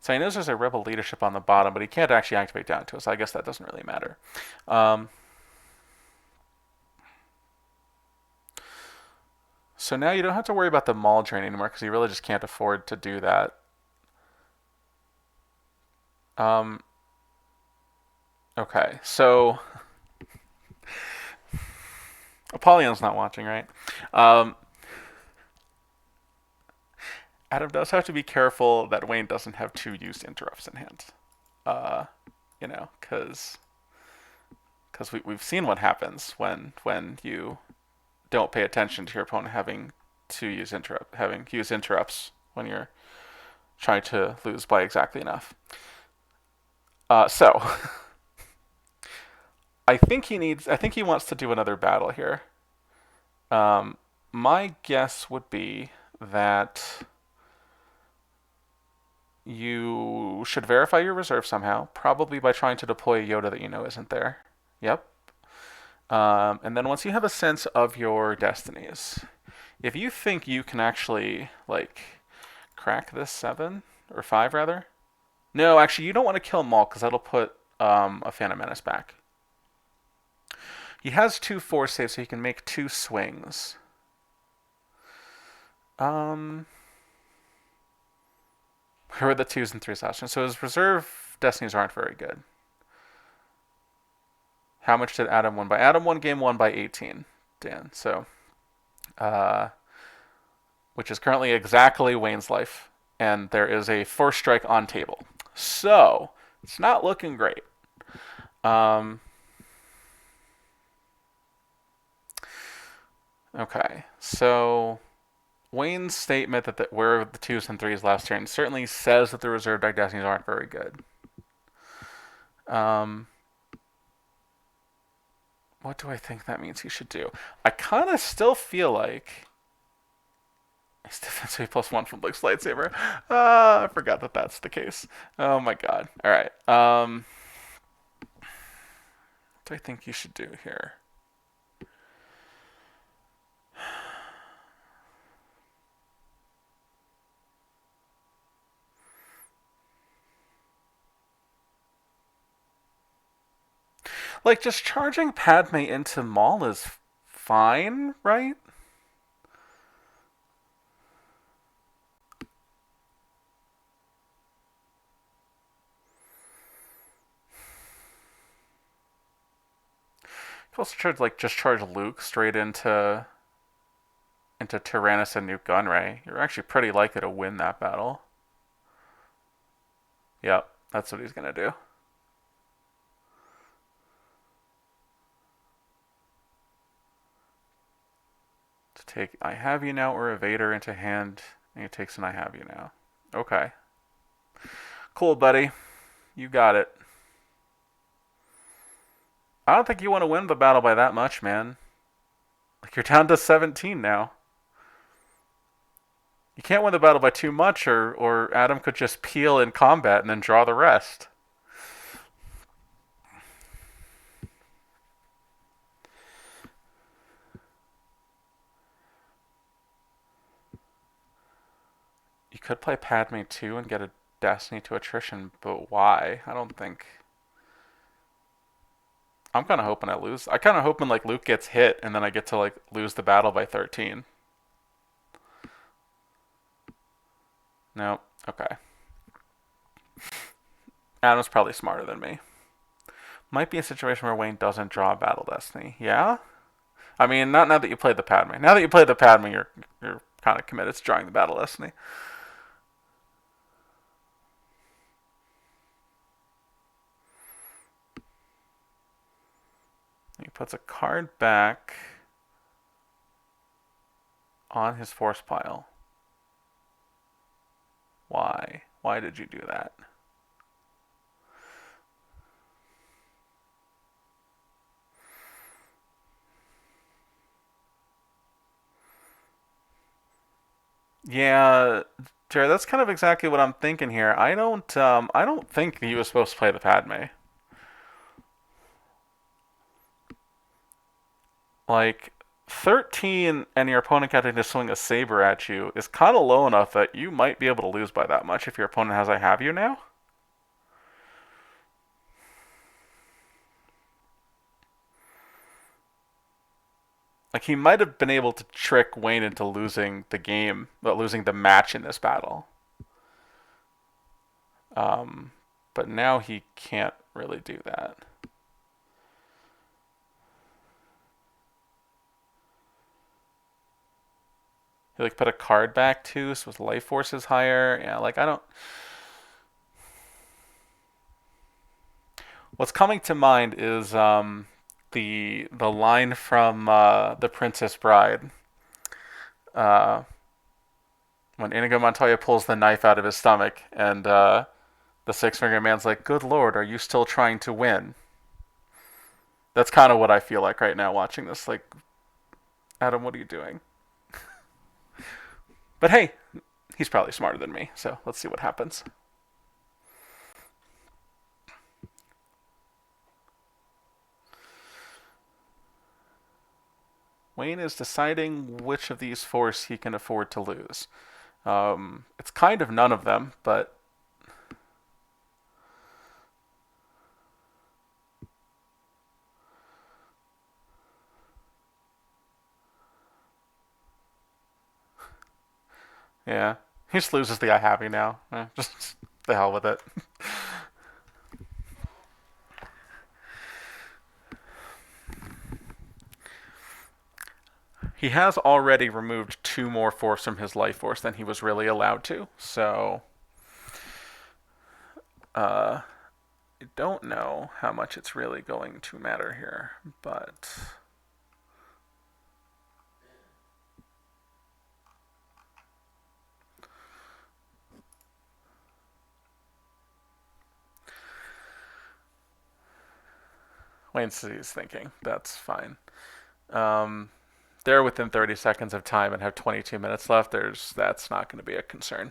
so he knows there's a rebel leadership on the bottom, but he can't actually activate down to it, so I guess that doesn't really matter. So now you don't have to worry about the maul drain anymore because you really just can't afford to do that. Okay, so Apollyon's not watching, right? Adam does have to be careful that Wayne doesn't have 2 used interrupts in hand. You know, because we've seen what happens when you don't pay attention to your opponent having used interrupts when you're trying to lose by exactly enough. So I think he wants to do another battle here. My guess would be that you should verify your reserve somehow, probably by trying to deploy a Yoda that you know isn't there. Yep. And then once you have a sense of your destinies, if you think you can actually, like, crack this 7, or 5 rather. No, actually, you don't want to kill Maul because that'll put a Phantom Menace back. He has 2 force saves, so he can make 2 swings. Where are the 2s and 3s last turn? So his reserve destinies aren't very good. How much did Adam win by? Adam won game 1 by 18, Dan. So, which is currently exactly Wayne's life. And there is a force strike on table. So, it's not looking great. Okay, so Wayne's statement that where are the 2s and 3s last turn certainly says that the reserve deck destinies aren't very good. What do I think that means he should do? I kind of still feel like he's defensively +1 from Luke's lightsaber. I forgot that that's the case. Oh my god. All right. What do I think you should do here? Like, just charging Padme into Maul is fine, right? You can also charge Luke straight into Tyrannus and Nuke Gunray. You're actually pretty likely to win that battle. Yep, that's what he's gonna do. To take I Have You Now or a Vader into hand, and he takes an I Have You Now. Okay. Cool, buddy. You got it. I don't think you want to win the battle by that much, man. Like, you're down to 17 now. You can't win the battle by too much, or Adam could just peel in combat and then draw the rest. You could play Padme 2 and get a Destiny to attrition, but why? I don't think. I'm kind of hoping I lose. I kind of hoping like Luke gets hit and then I get to like lose the battle by 13. No. Okay. Adam's probably smarter than me. Might be a situation where Wayne doesn't draw a Battle Destiny. Yeah? I mean, not now that you played the Padme. Now that you played the Padme, you're kind of committed to drawing the Battle Destiny. He puts a card back on his force pile. Why? Why did you do that? Yeah, Jared, that's kind of exactly what I'm thinking here. I don't think he was supposed to play the Padme. Like, 13 and your opponent getting to swing a saber at you is kind of low enough that you might be able to lose by that much if your opponent has I Have You Now. Like, he might have been able to trick Wayne into losing the game, but losing the match in this battle. But now he can't really do that. He like put a card back too, so his life force is higher. Yeah, like I don't. What's coming to mind is the line from The Princess Bride. Uh, when Inigo Montoya pulls the knife out of his stomach and The six-finger man's like, good lord, are you still trying to win? That's kind of what I feel like right now watching this. Like, Adam, what are you doing? But hey, he's probably smarter than me, so let's see what happens. Wayne is deciding which of these fours he can afford to lose. It's kind of none of them, but yeah. He just loses the I happy now. Just the hell with it. He has already removed 2 more force from his life force than he was really allowed to, so I don't know how much it's really going to matter here, but Wayne sees thinking. That's fine. They're within 30 seconds of time and have 22 minutes left. That's not going to be a concern.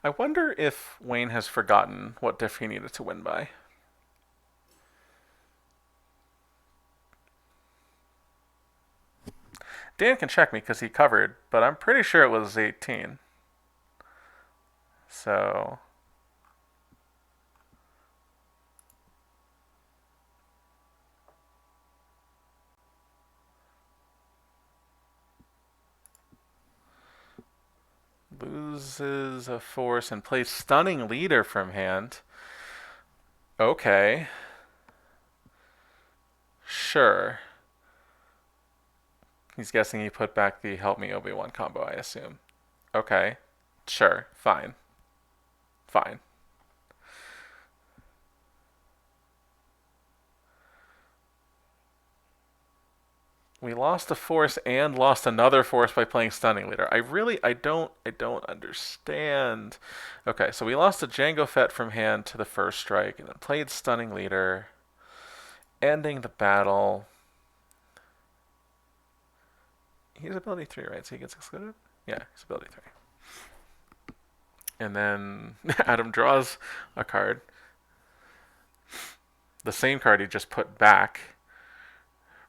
I wonder if Wayne has forgotten what diff he needed to win by. Dan can check me because he covered, but I'm pretty sure it was 18. So loses a force and plays stunning leader from hand. Okay. Sure. He's guessing he put back the help me Obi-Wan combo, I assume. Okay. Sure. Fine. Fine. We lost a force and lost another force by playing stunning leader. I don't understand. Okay, so we lost a Jango Fett from hand to the first strike and then played stunning leader, ending the battle. He's ability 3, right? So he gets excluded? Yeah, he's ability 3. And then Adam draws a card. The same card he just put back.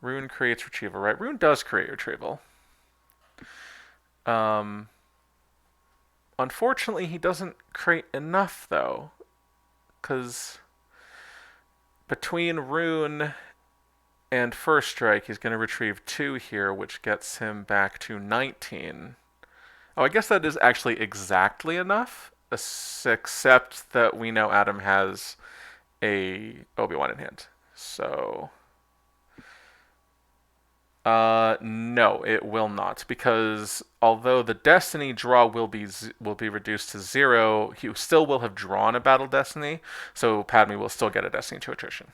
Rune creates retrieval, right? Rune does create retrieval. Unfortunately, he doesn't create enough, though. Because between Rune and First Strike, he's going to retrieve 2 here, which gets him back to 19. Oh, I guess that is actually exactly enough, except that we know Adam has a Obi-Wan in hand. So no, it will not, because although the Destiny draw will be reduced to 0, he still will have drawn a Battle Destiny, so Padme will still get a Destiny to attrition.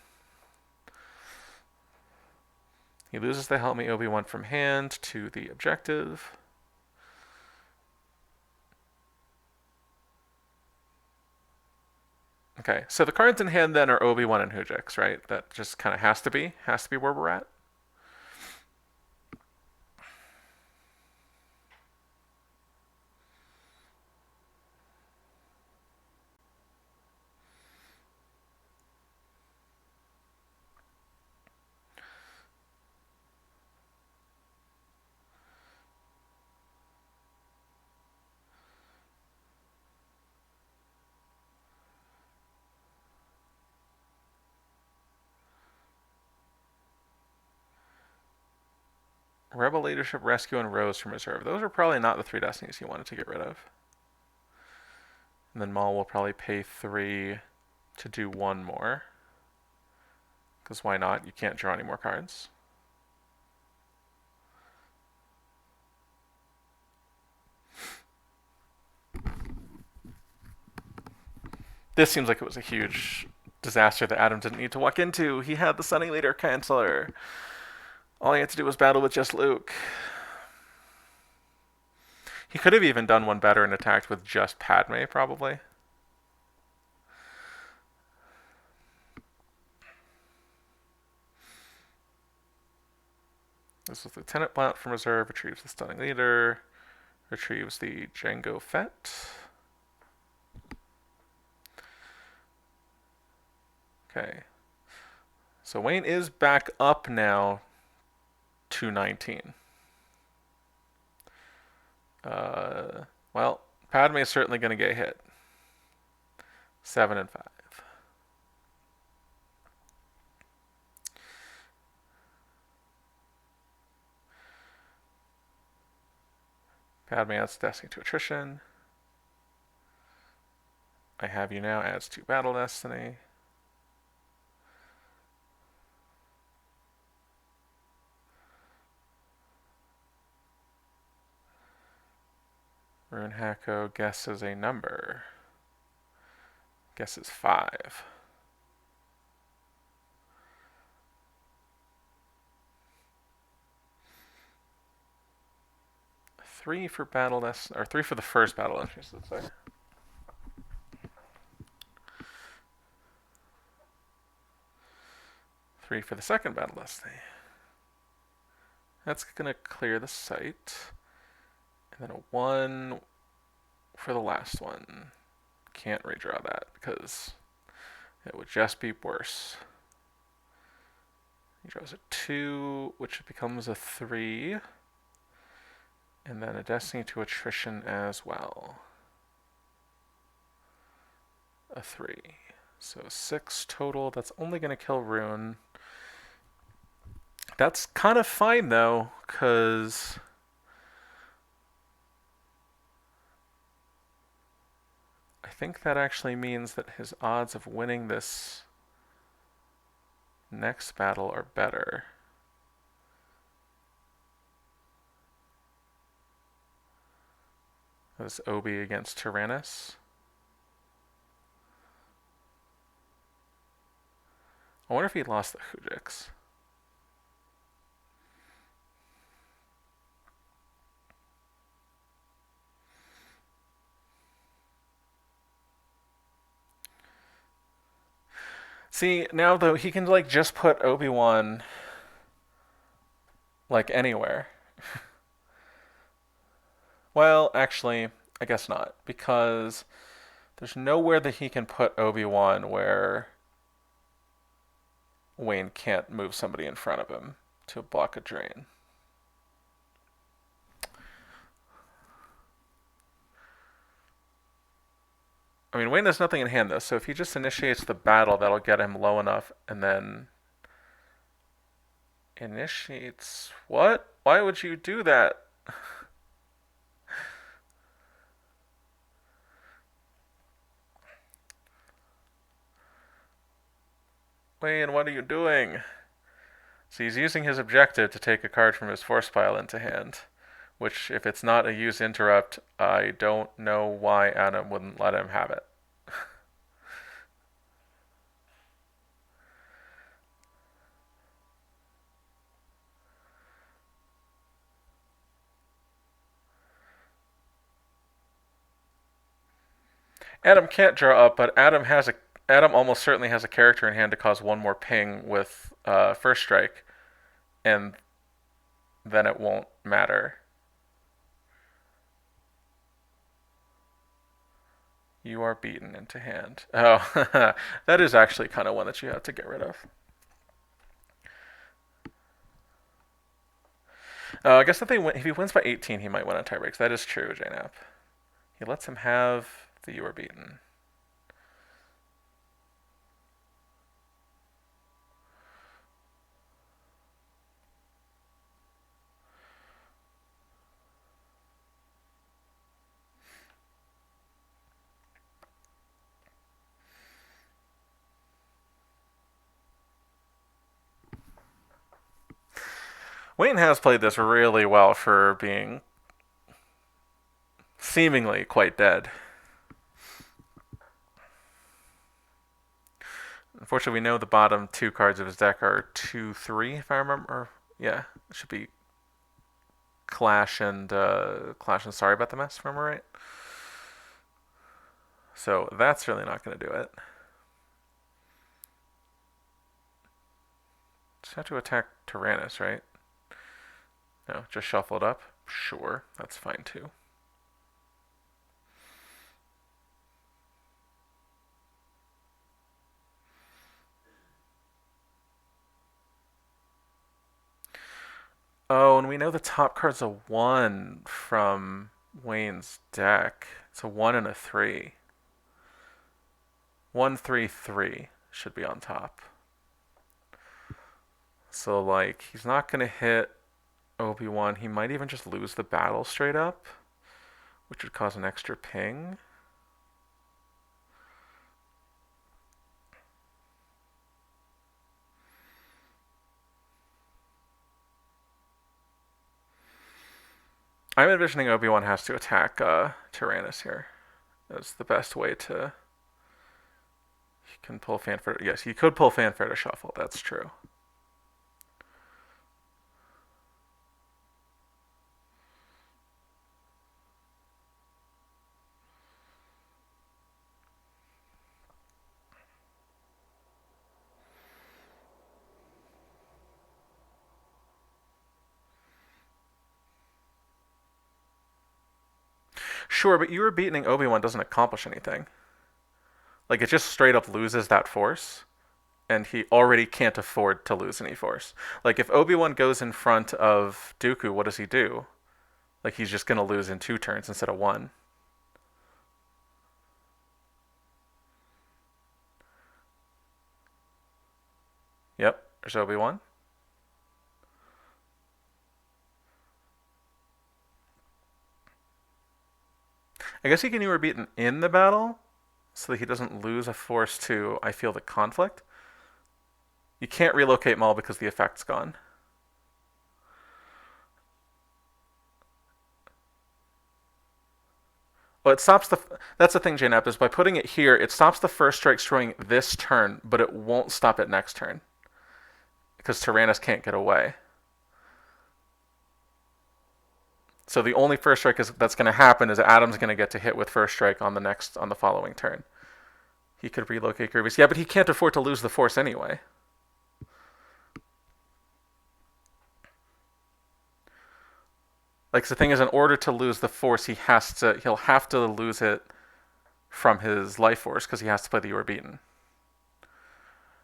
He loses the Help Me Obi-Wan from hand to the objective. Okay, so the cards in hand then are Obi-Wan and Hujix, right? That just kind of has to be where we're at. Rebel Leadership, Rescue, and Rose from Reserve. Those are probably not the 3 Destinies you wanted to get rid of. And then Maul will probably pay 3 to do 1 more. Because why not? You can't draw any more cards. This seems like it was a huge disaster that Adam didn't need to walk into. He had the Sunny Leader Canceller. All he had to do was battle with just Luke. He could have even done one better and attacked with just Padme, probably. This is Lieutenant Blount from reserve, retrieves the stunning leader, retrieves the Jango Fett. Okay. So Wayne is back up now to 19. Well, Padme is certainly going to get hit. 7 and 5. Padme adds Destiny to attrition. I have you now adds to Battle Destiny. Rune Hacko guesses a number. Guesses 5. Three for Battle Destiny, or 3 for the first Battle Destiny, let's say. Three for the second Battle Destiny. That's going to clear the site. And then a 1 for the last one. Can't redraw that because it would just be worse. He draws a 2, which becomes a 3. And then a Destiny to attrition as well. A 3. So 6 total. That's only going to kill Rune. That's kind of fine though, because I think that actually means that his odds of winning this next battle are better. This Obi against Tyrannus. I wonder if he lost the Hujix. See, now though, he can like just put Obi-Wan like anywhere. Well, actually, I guess not, because there's nowhere that he can put Obi-Wan where Wayne can't move somebody in front of him to block a drain. I mean, Wayne has nothing in hand though, so if he just initiates the battle, that'll get him low enough, and then initiates what? Why would you do that? Wayne, what are you doing? So he's using his objective to take a card from his force pile into hand, which, if it's not a use interrupt, I don't know why Adam wouldn't let him have it. Adam can't draw up, but Adam almost certainly has a character in hand to cause one more ping with first strike, and then it won't matter. You are beaten into hand. Oh, that is actually kind of one that you have to get rid of. I guess if he wins by 18, he might win on tiebreaks. That is true, JNAP. He lets him have the you are beaten. Wayne has played this really well for being seemingly quite dead. Unfortunately, we know the bottom 2 cards of his deck are 2, 3, if I remember. Yeah, it should be Clash and Sorry About the Mess, remember right? So that's really not going to do it. Just have to attack Tyrannus, right? No, just shuffle it up. Sure, that's fine too. Oh, and we know the top card's a 1 from Wayne's deck. It's a 1 and a 3. 1, 3, 3 should be on top. So, like, he's not going to hit Obi-Wan. He might even just lose the battle straight up, which would cause an extra ping. I'm envisioning Obi-Wan has to attack Tyrannus here. That's the best way to... He can pull Fanfare. Yes, he could pull Fanfare to shuffle. That's true. Sure, but you were beating Obi-Wan doesn't accomplish anything. Like, it just straight up loses that force, and he already can't afford to lose any force. Like, if Obi-Wan goes in front of Dooku, what does he do? Like, he's just going to lose in 2 turns instead of 1. Yep, there's Obi-Wan. I guess he can be beaten in the battle, so that he doesn't lose a force to, I feel the conflict. You can't relocate Maul because the effect's gone. Well, it stops the. That's the thing, JNAP, is by putting it here, it stops the first strike destroying this turn, but it won't stop it next turn. Because Tyrannus can't get away. So the only first strike that's going to happen is Adam's going to get to hit with first strike on the following turn. He could relocate Grievous. Yeah, but he can't afford to lose the force anyway. Like, the thing is, in order to lose the force, he'll have to lose it from his life force because he has to play the You Are Beaten.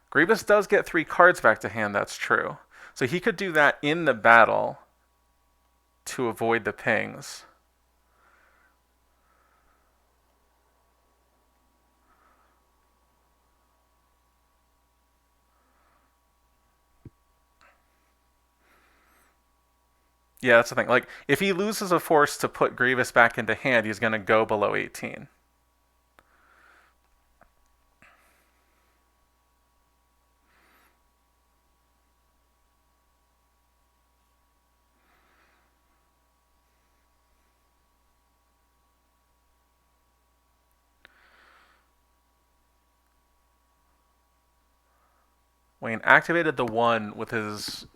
Grievous does get 3 cards back to hand, that's true. So he could do that in the battle to avoid the pings. Yeah, that's the thing. Like, if he loses a force to put Grievous back into hand, he's going to go below 18. Wayne activated the 1 with his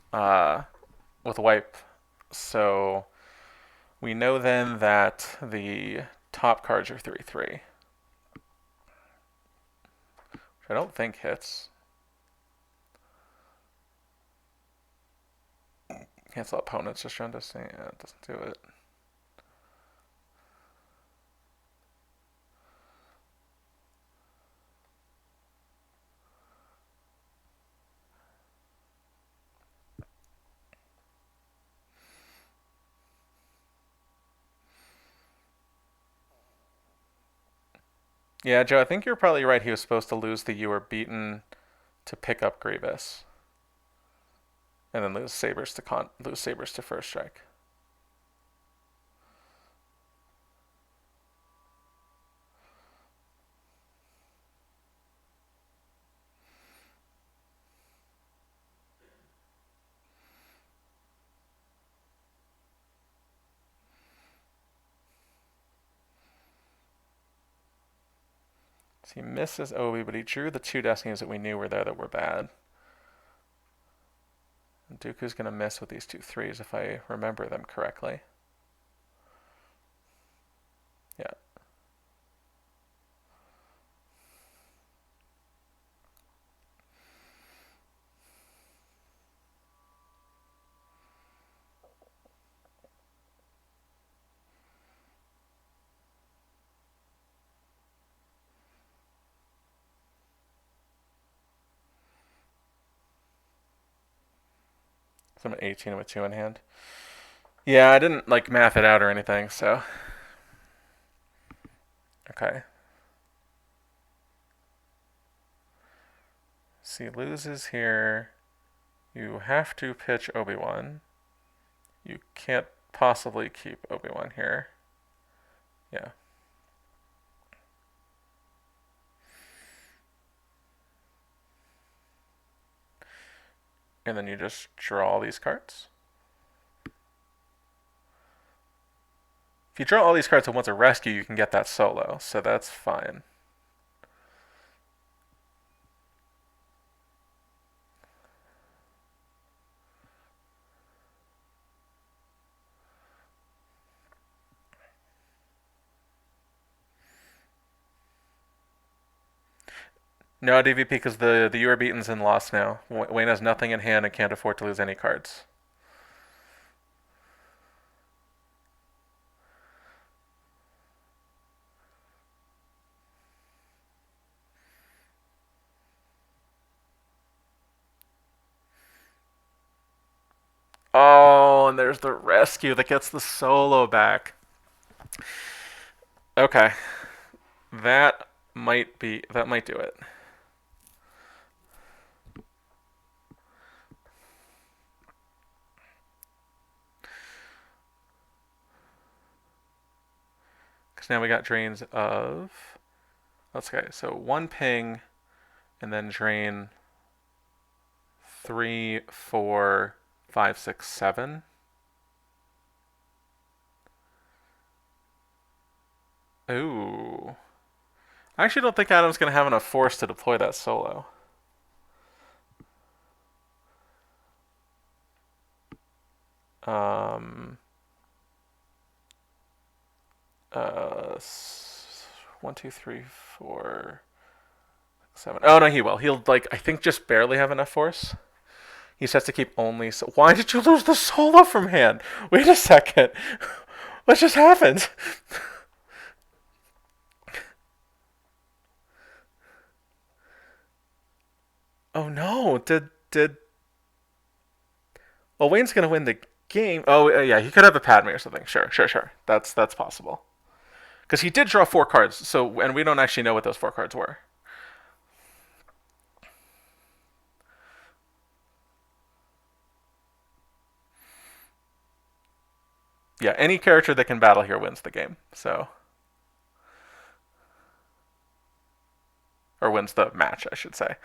with wipe, so we know then that the top cards are 3/3, which I don't think hits. Cancel opponents, just trying to say, yeah, it doesn't do it. Yeah, Joe, I think you're probably right. He was supposed to lose the You Are Beaten to pick up Grievous, and then lose Sabers to first strike. So he misses Obi, but he drew the 2 Destinies that we knew were there that were bad. Dooku's going to miss with these 2-3s if I remember them correctly. Yeah. So I'm at 18 with 2 in hand. Yeah, I didn't like math it out or anything, so. Okay. So he loses here. You have to pitch Obi-Wan. You can't possibly keep Obi-Wan here. Yeah. And then you just draw all these cards. If you draw all these cards and want to rescue, you can get that solo, so that's fine. No DVP because the you are beaten's in lost now. Wayne has nothing in hand and can't afford to lose any cards. Oh, and there's the rescue that gets the solo back. Okay. That might do it. Because now we got drains of. Okay, so 1 ping, and then drain 3, 4, 5, 6, 7. Ooh. I actually don't think Adam's going to have enough force to deploy that solo. Um, 1, 2, 3, 4, 7. Oh no, he will. He'll like I think just barely have enough force. He just has to keep only. So why did you lose the solo from hand? Wait a second. What just happened? Oh no! Did? Well, Wayne's gonna win the game. Oh yeah, he could have a Padme or something. Sure. That's possible. Because he did draw 4 cards. So and we don't actually know what those 4 cards were. Yeah, any character that can battle here wins the game. So. Or wins the match, I should say.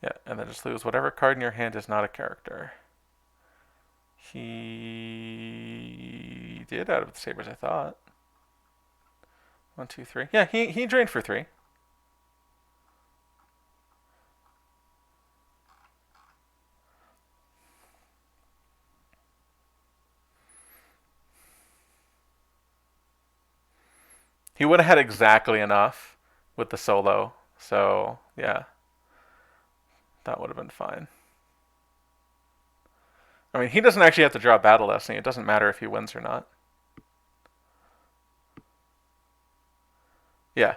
Yeah, and then just lose whatever card in your hand is not a character. He did out of the sabers, I thought. 1, 2, 3. Yeah, he drained for 3. He would have had exactly enough with the solo. So, yeah. That would have been fine. I mean, he doesn't actually have to draw Battle Destiny. It doesn't matter if he wins or not. Yeah.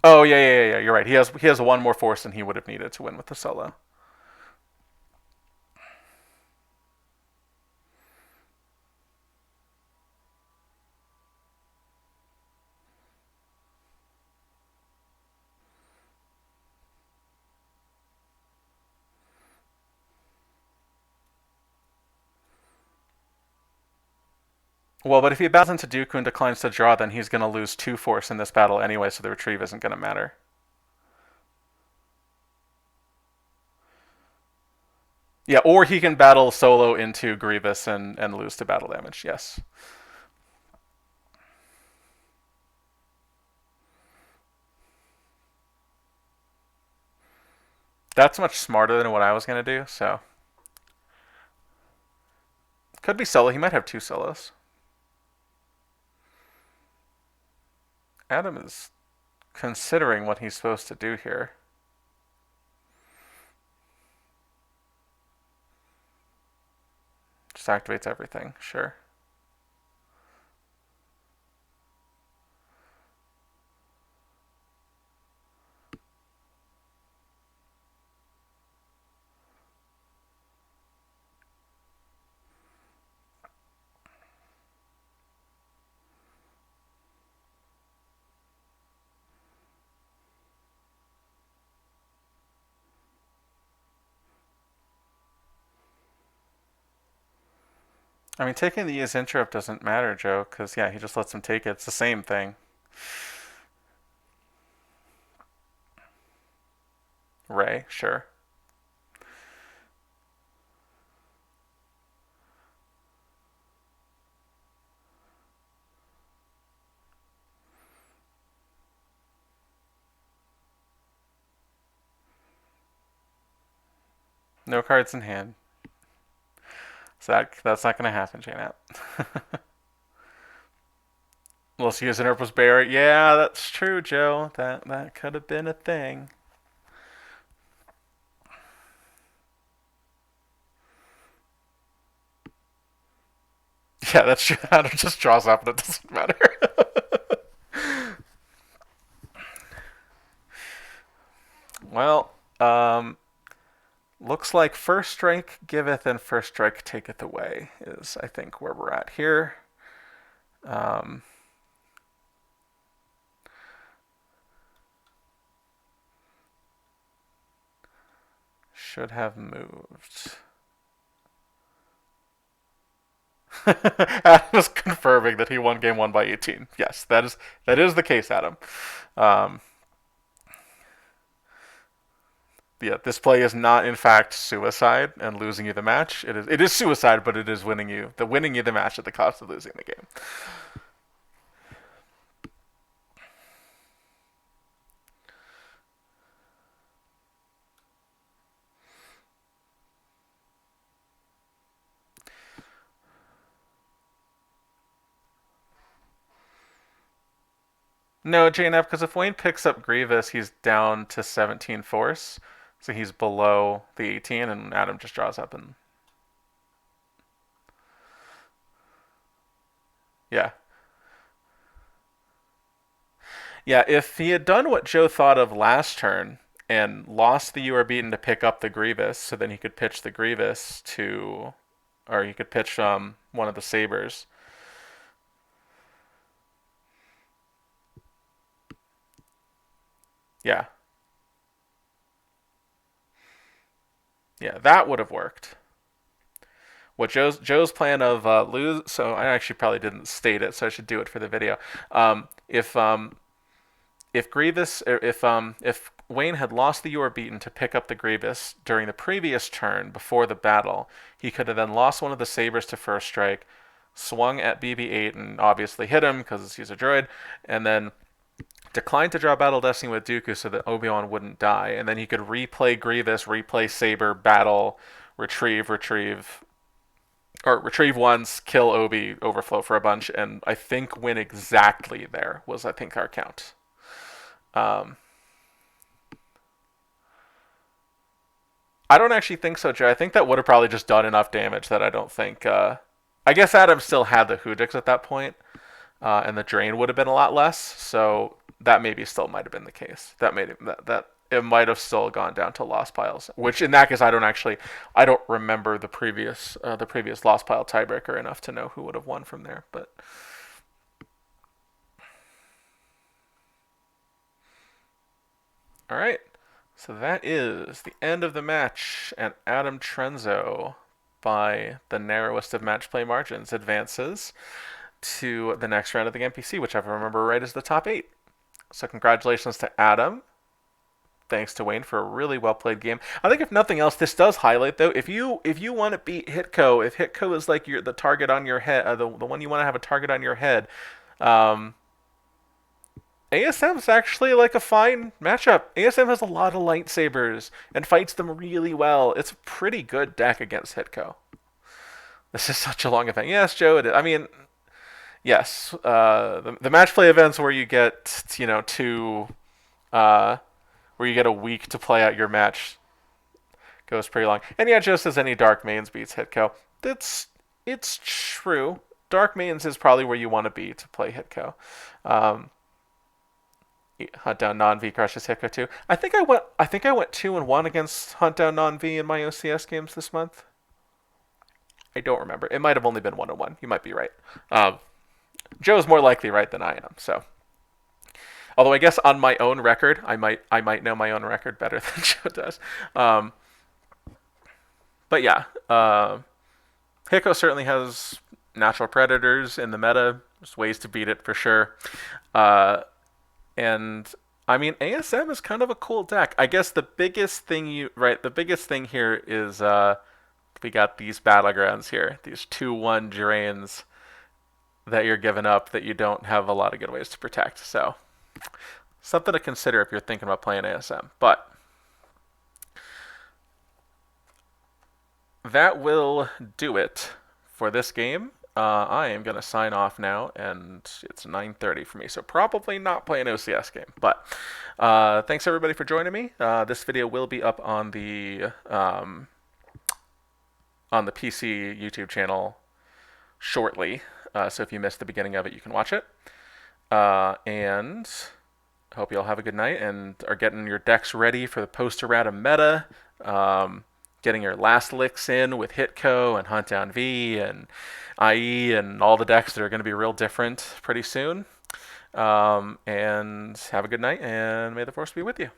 Oh, yeah. You're right. He has 1 more force than he would have needed to win with the solo. Well, but if he battles into Dooku and declines to draw, then he's going to lose 2 force in this battle anyway, so the retrieve isn't going to matter. Yeah, or he can battle solo into Grievous and lose to battle damage, yes. That's much smarter than what I was going to do, so. Could be solo. He might have 2 solos. Adam is considering what he's supposed to do here. Just activates everything, sure. I mean, taking the use interrupt doesn't matter, Joe, because, yeah, he just lets him take it. It's the same thing. Ray, sure. No cards in hand. So that's not going to happen, JNAP. Unless you use an Herpes Barrier. Yeah, that's true, Joe. That could have been a thing. Yeah, that's true. Adam just draws up and it doesn't matter. Well, looks like first strike giveth and first strike taketh away is, I think, where we're at here. Should have moved. Adam is confirming that he won game 1 by 18. Yes, that is the case, Adam. Yeah, this play is not in fact suicide and losing you the match. It is suicide, but it is winning you the match at the cost of losing the game. No, JNF, because if Wayne picks up Grievous, he's down to 17 force. So he's below the 18, and Adam just draws up and. Yeah. Yeah, if he had done what Joe thought of last turn and lost the You Are Beaten to pick up the Grievous, so then he could pitch the Grievous to. Or he could pitch one of the Sabers. Yeah. Yeah, that would have worked. What Joe's plan of lose. So I actually probably didn't state it, so I should do it for the video. If Grievous, if Wayne had lost the You Are Beaten to pick up the Grievous during the previous turn before the battle, he could have then lost one of the Sabers to first strike, swung at BB-8 and obviously hit him because he's a droid, and then declined to draw Battle Destiny with Dooku so that Obi-Wan wouldn't die, and then he could replay Grievous, replay Saber, battle, retrieve once, kill Obi, overflow for a bunch, and I think win exactly there was, I think, our count. I don't actually think so, Joe. I think that would have probably just done enough damage that I don't think. I guess Adam still had the Hoodix at that point, and the drain would have been a lot less. So that maybe still might have been the case. That made it that it might have still gone down to lost piles. Which in that case, I don't remember the previous lost pile tiebreaker enough to know who would have won from there. But all right. So that is the end of the match, and Adam Trunzo, by the narrowest of match play margins, advances to the next round of the GEMPC, which, if I remember right, is the top 8. So congratulations to Adam. Thanks to Wayne for a really well played game. I think if nothing else, this does highlight though. If you want to beat HITCO, if HITCO is like the target on your head, the one you want to have a target on your head, ASM's actually like a fine matchup. ASM has a lot of lightsabers and fights them really well. It's a pretty good deck against HITCO. This is such a long event. Yes, Joe, it is. I mean, yes. The match play events where you get, uh, where you get a week to play out your match goes pretty long. And yeah, just as any Dark Mains beats HITCO, it's true. Dark Mains is probably where you want to be to play HITCO. Um, Hunt Down Non V crushes HITCO too. I think I went 2-1 against Hunt Down Non V in my OCS games this month. I don't remember. It might have only been 1-1. You might be right. Um, Joe's more likely right than I am. So, although I guess on my own record, I might know my own record better than Joe does. Um, but yeah, HITCO certainly has natural predators in the meta. There's ways to beat it for sure. Uh, and I mean, ASM is kind of a cool deck. I guess the biggest thing here is we got these battlegrounds here, these 2-1 drains that you're giving up that you don't have a lot of good ways to protect. So something to consider if you're thinking about playing ASM. But that will do it for this game. I am going to sign off now, and it's 9:30 for me, so probably not play an OCS game. But thanks everybody for joining me. This video will be up on the PC YouTube channel shortly. So if you missed the beginning of it, you can watch it. And I hope you all have a good night and are getting your decks ready for the post-errata meta. Getting your last licks in with HITCO and Hunt Down V and IE and all the decks that are going to be real different pretty soon. And have a good night, and may the force be with you.